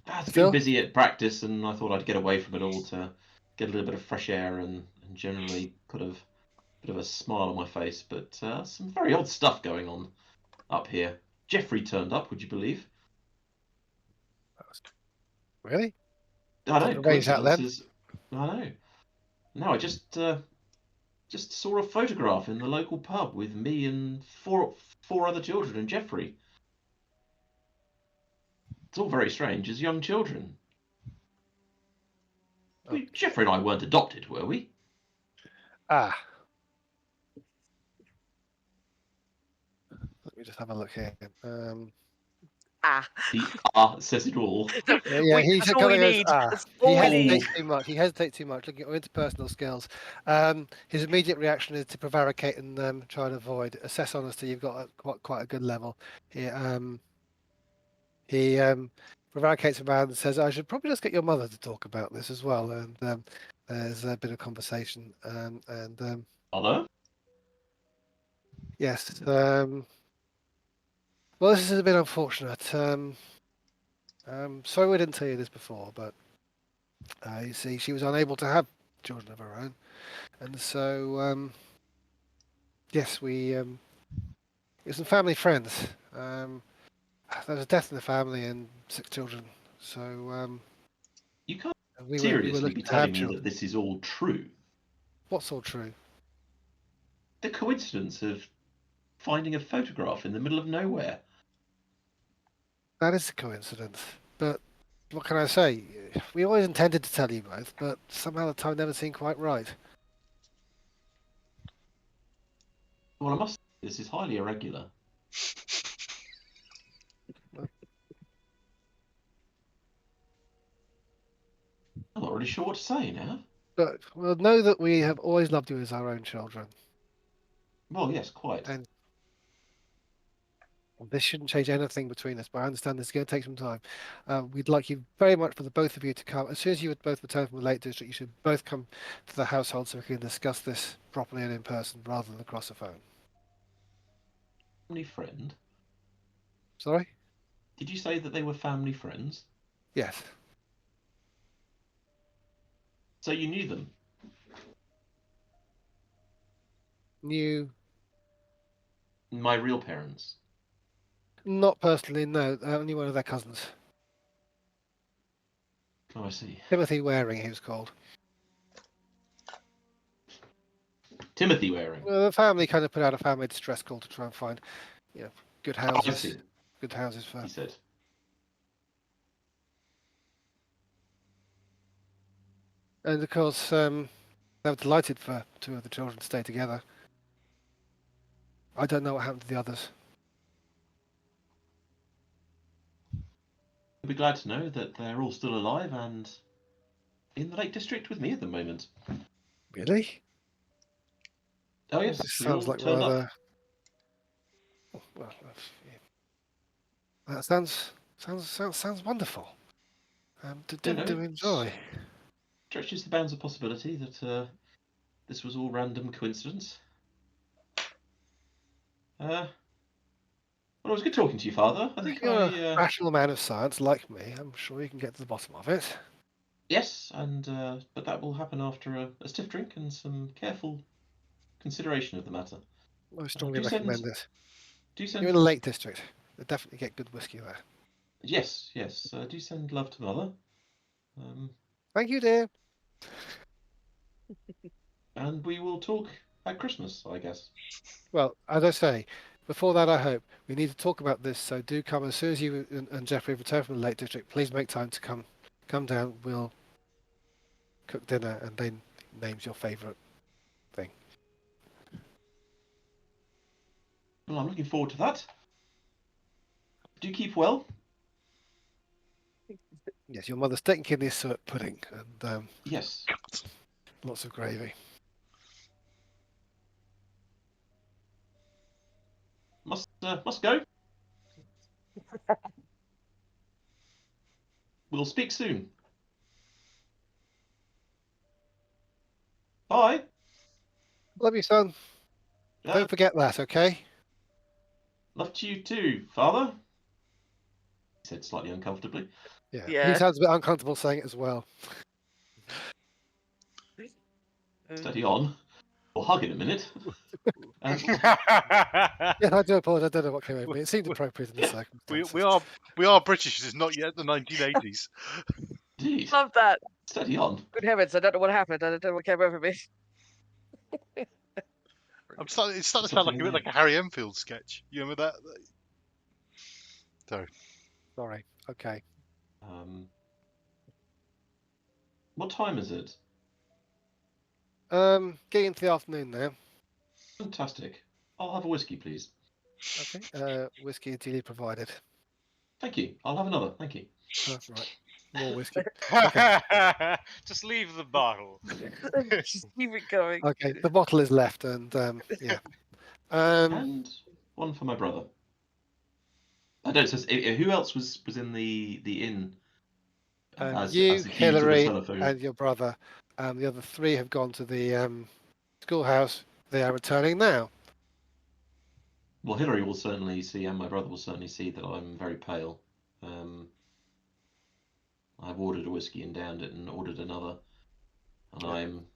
I've Still? been busy at practice, and I thought I'd get away from it all to get a little bit of fresh air and generally put a bit of a smile on my face. But some very odd stuff going on up here. Jeffrey turned up, would you believe? Really? I know, Didn't arrange that then. coincidences. I know. No, I just saw a photograph in the local pub with me and four other children and Jeffrey. It's all very strange as young children. Okay. Jeffrey and I weren't adopted, were we? Ah. Let me just have a look here. The says it all. Yeah, he That's kind all we of goes, need. ah. That's He all we need. hesitates too much. He hesitates too much looking at interpersonal skills. His immediate reaction is to prevaricate and try and avoid. Assess honesty. You've got quite a good level. He prevaricates around and says, "I should probably just get your mother to talk about this as well." And there's a bit of conversation. Hello? Yes. Well, this is a bit unfortunate. Sorry we didn't tell you this before, but you see, she was unable to have children of her own, and so yes, we some family friends. There was a death in the family and 6 children, so You can't we were seriously looking be to have telling me children. that this is all true. What's all true? The coincidence of finding a photograph in the middle of nowhere. That is a coincidence, but what can I say? We always intended to tell you both, but somehow the time never seemed quite right. Well, I must say, this is highly irregular. I'm not really sure what to say now. But we'll know that we have always loved you as our own children. Well, yes, quite. And this shouldn't change anything between us, but I understand this is going to take some time. We'd like you very much for the both of you to come. As soon as you would both return from the Lake District, you should both come to the household so we can discuss this properly and in person rather than across the phone. Family friend? Sorry? Did you say that they were family friends? Yes. So you knew them? knew, My real parents. not personally, no, only one of their cousins. Oh, I see. Timothy Waring, he was called. Timothy Waring. Well, the family kind of put out a family distress call to try and find, good I houses. see. Good houses for. He said. And of course, they were delighted for two of the children to stay together. I don't know what happened to the others. You'll be glad to know that they're all still alive and in the Lake District with me at the moment. Really? Oh Well, yes, this we sounds all like turned up. rather. Well, that sounds wonderful. Do enjoy. Stretches the bounds of possibility that this was all random coincidence. Well, it was good talking to you, Father. I If think you're a rational man of science like me, I'm sure you can get to the bottom of it. yes, and but that will happen after a stiff drink and some careful consideration of the matter. I strongly do send- recommend it. Do You're send in the Lake District. They definitely get good whiskey there. yes. Do send love to Mother. Thank you, dear. And we will talk at Christmas, I guess. Well, as I say, before that, I hope we need to talk about this. So do come as soon as you and Jeffrey return from the Lake District. Please make time to come down. We'll cook dinner and then names your favourite thing. Well, I'm looking forward to that. Do keep well. Yes, your mother's steak and kidney suet pudding and Yes. lots of gravy. Must go. We'll speak soon. Bye. Love you, son. Don't forget that, okay? Love to you too, Father. He said slightly uncomfortably. Yeah. Yeah. He sounds a bit uncomfortable saying it as well. Steady on. We'll hug in a minute. Yeah, I do apologise. I don't know what came over me. It seemed appropriate in the circumstances. We are British. It's not yet the 1980s. Indeed. Love that. Steady on. Good heavens, I don't know what happened. I don't know what came over me. It's starting to sound Something like a in bit there. like a Harry Enfield sketch. You remember that? Sorry. Sorry. Okay. What time is it? Getting into the afternoon now. Fantastic. I'll have a whiskey, please. Okay. Whiskey is duly provided. Thank you. I'll have another. Thank you. Right. More whiskey. Just leave the bottle. Just keep it going. Okay. The bottle is left, and yeah. And one for my brother. I don't. So who else was in the inn? As you, the key to the Hillary, telephone. and your brother. The other three have gone to the schoolhouse. They are returning now. Well, Hillary will certainly see, and my brother will certainly see that I'm very pale. I've ordered a whiskey and downed it, and ordered another, and I'm.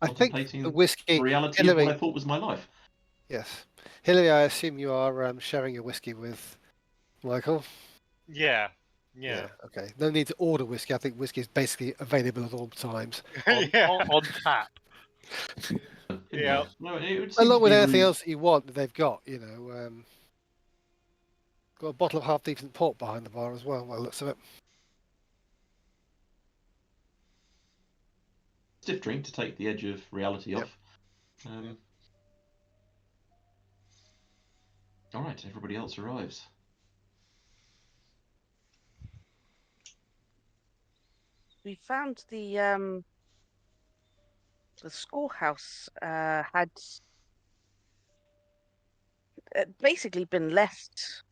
I think contemplating the whiskey. the reality Hillary, of what I thought was my life. yes. Hillary, I assume you are sharing your whiskey with Michael. Yeah. Okay. No need to order whiskey. I think whiskey is basically available at all times. On tap. Yeah. No, it would seem Along to with be anything else that you want that they've got, got a bottle of half decent port behind the bar as well, by the looks of it. stiff drink to take the edge of reality Yep. off. All right, everybody else arrives. We found the schoolhouse had basically been left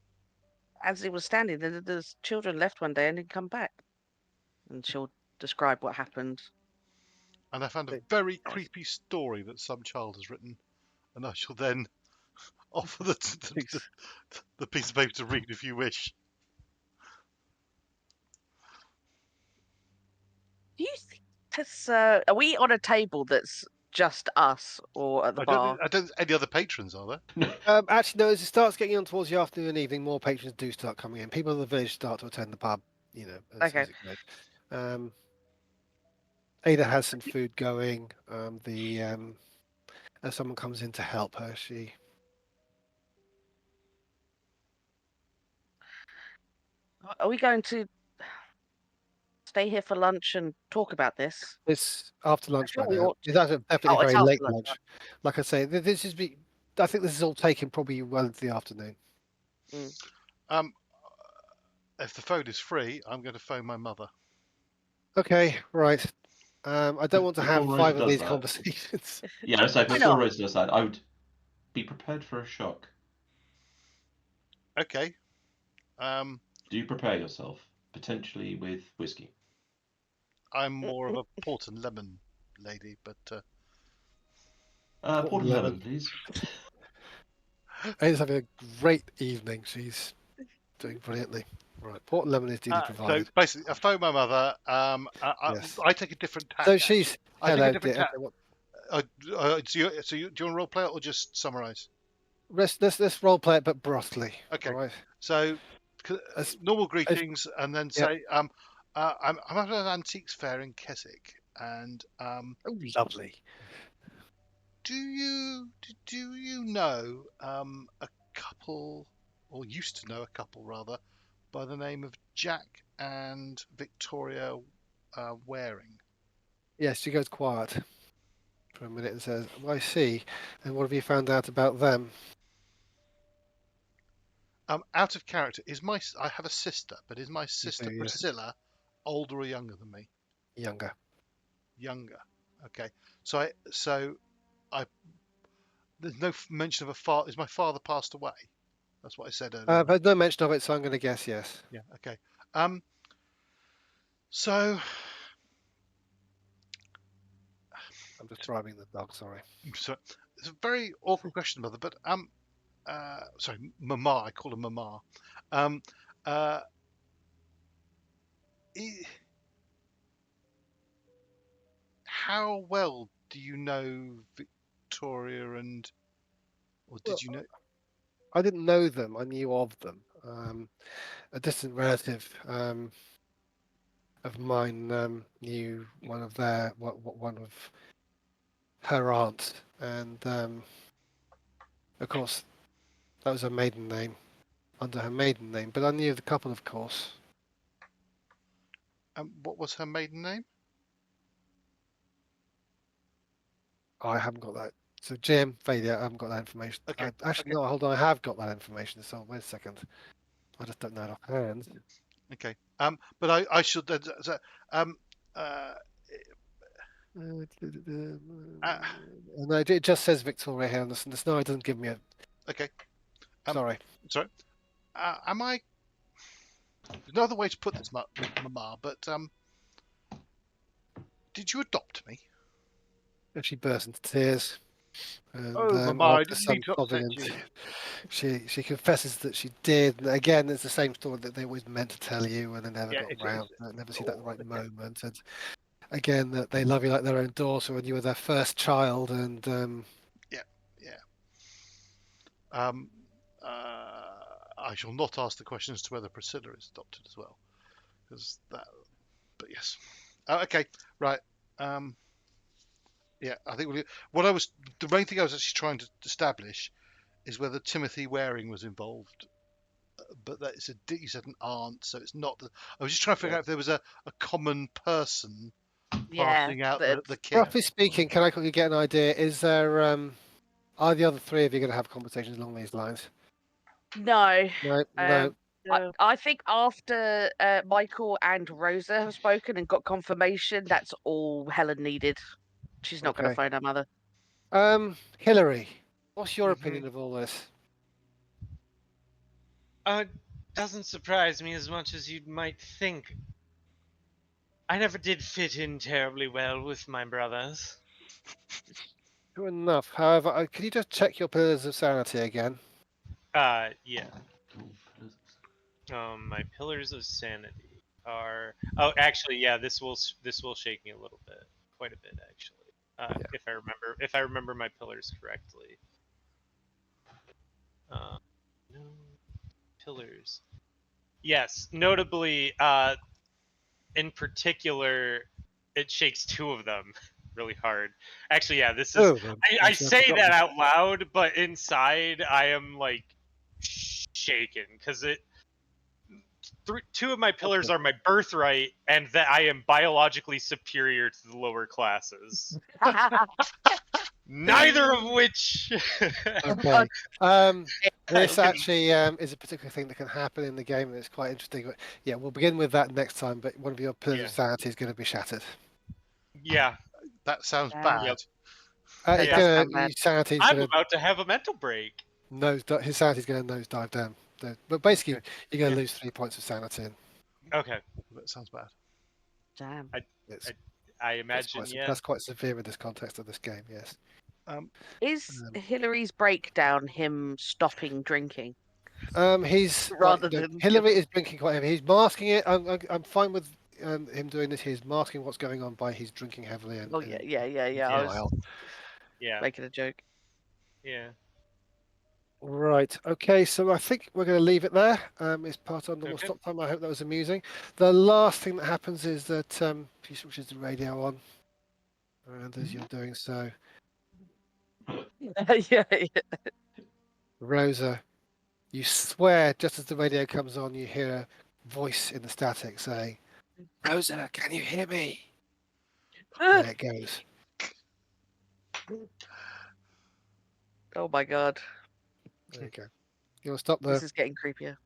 as it was standing. The children left one day and didn't come back. And she'll describe what happened. And I found a very creepy story that some child has written, and I shall then offer the piece of paper to read if you wish. Do you think Are we on a table that's just us, or at the I don't bar? think, I don't think any other patrons are there. Actually, no. As it starts getting on towards the afternoon and evening, more patrons do start coming in. People in the village start to attend the pub. As Okay. it goes. Ada has some food going. As someone comes in to help her, Are we going to stay here for lunch and talk about this? it's after I lunch feel by we now. ought It's to. actually definitely Oh, it's very after late lunch. lunch. Like I say, this is. I think this is all taken probably well into the afternoon. Mm. Um, if the phone is free, I'm going to phone my mother. Okay, right. I don't want to have Before 5 Rosa of does these that. conversations. Yeah, so Why before not? Rosa does that, I would be prepared for a shock. Okay. Do prepare yourself, potentially with whiskey. I'm more of a port and lemon lady, but Port Port and and lemon. lemon, please. Ada's having a great evening. She's doing brilliantly. Right, port and lemon is duly so provided. basically, I phone my mother. Yes. I take a different tack. So she's I take a hello, different dear. tack. Okay, what, Do you want to role play it or just summarise? let's role play it, but brothly. Okay. All right. So As- normal greetings, and then Yep. say, I'm at an antiques fair in Keswick, and Oh, lovely. do you know a couple, or used to know a couple rather, by the name of Jack and Victoria Waring? Yes, she goes quiet for a minute and says, "Well, I see. And what have you found out about them?" Out of character, I have a sister, but is my sister do, yes. Priscilla older or younger than me? Younger. Younger. Okay. So I there's no mention of a father. Is my father passed away? That's what I said earlier. But no mention of it, so I'm going to guess yes. Yeah. Okay. Um. So I'm describing the dog. Sorry. So it's a very awkward question, mother. But sorry, Mama. I call her Mama. Um, uh, i- how well do you know Victoria and, or Well, did you know? I didn't know them. I knew of them. A distant relative of mine knew one of her aunts, and of course that was her maiden name, under her maiden name. But I knew the couple, of course. What was her maiden name? I haven't got that. So Jim, failure. I haven't got that information. Okay. Actually, Okay. no. Hold on. I have got that information. So wait a second. I just don't know it offhand. Okay. But I should. Um. Uh. No, it just says Victoria here. Listen, no, it doesn't give me a. Okay. Sorry. Sorry. Am I? There's no other way to put this, Mama. But did you adopt me? And she burst into tears. And Oh, Mama, I after didn't some mean to sobbing, upset you. she confesses that she did. And again, it's the same story that they always meant to tell you, and they never Yeah, got it's round. They never see that oh, right okay. moment. And again, that they love you like their own daughter, and you were their first child. And Yeah. I shall not ask the question as to whether Priscilla is adopted as well, because that. But yes. Okay. Right. Yeah. I think the main thing I was actually trying to establish is whether Timothy Waring was involved. But you said an aunt, so it's not. I was just trying to figure out if there was a common person Yeah. passing out That's the care. roughly speaking, can I quickly get an idea? Is there are the other 3 of you going to have conversations along these lines? no. No, Um, no. I think after Michael and Rosa have spoken and got confirmation, that's all Helen needed. She's not going to Okay. phone her mother. Hillary, what's your Mhm. opinion of all this? Doesn't surprise me as much as you might think. I never did fit in terribly well with my brothers. True enough. However, can you just check your pillars of sanity again? Yeah. My pillars of sanity. are. Oh, actually, yeah. This will shake me a little bit, quite a bit, actually. Yeah. If I remember my pillars correctly. No pillars. Yes, notably, in particular, it shakes 2 of them really hard. Actually, yeah, this is. Oh, I actually, say forgot that this. out loud, but inside I am like shaken because it. 2 of my pillars are my birthright, and that I am biologically superior to the lower classes. Neither of which. Okay. This Okay. actually is a particular thing that can happen in the game, and it's quite interesting. But yeah, we'll begin with that next time. But one of your pillars Yeah. of sanity is going to be shattered. Yeah. That sounds Damn. bad. Yep. That It's does Yeah. sound gonna bad. his sanity's I'm gonna about to have a mental break. his sanity's gonna nosedive down. But basically, Okay. you're gonna Yeah. lose 3 points of sanity. And Okay. That sounds bad. Damn. it's I imagine, yeah. that's quite severe in this context of this game. Yes. Is Um, Hillary's breakdown him stopping drinking He's rather than the Hillary other? is drinking quite heavy. He's masking it. I'm fine with him doing this. He's masking what's going on by he's drinking heavily and, Oh yeah, yeah, yeah, yeah. I and was wild. Yeah. making a joke. Yeah. Right. Okay. So I think we're going to leave it there. It's part on normal Okay. stop time. I hope that was amusing. The last thing that happens is that he switches the radio on, and as you're doing so, yeah, yeah. Rosa, you swear just as the radio comes on, you hear a voice in the static saying, "Rosa, can you hear me?" There it goes. Oh my god, There you go. You want to stop this the? is getting creepier.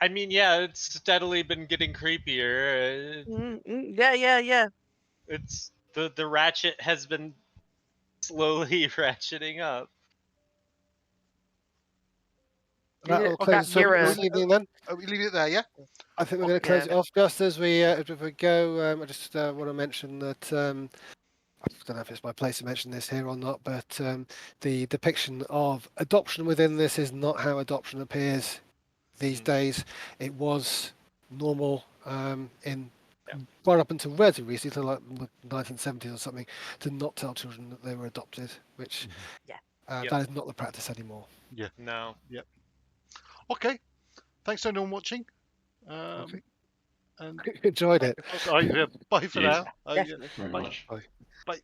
I mean, yeah, it's steadily been getting creepier. Yeah, yeah, yeah. It's the ratchet has been slowly ratcheting up. That will That close it for mirror. this evening then. Oh, we leave it there, yeah? I think we're going to close Yeah. it off just as we go. I just want to mention that I don't know if it's my place to mention this here or not, but the depiction of adoption within this is not how adoption appears these days. It was normal in right up until relatively recently, like the 1970s or something, to not tell children that they were adopted, which Yeah. that is not the practice anymore. No. Okay. Thanks to everyone watching. Okay. And Enjoyed it. bye for Cheers. now. Definitely. Very Bye. much. Bye.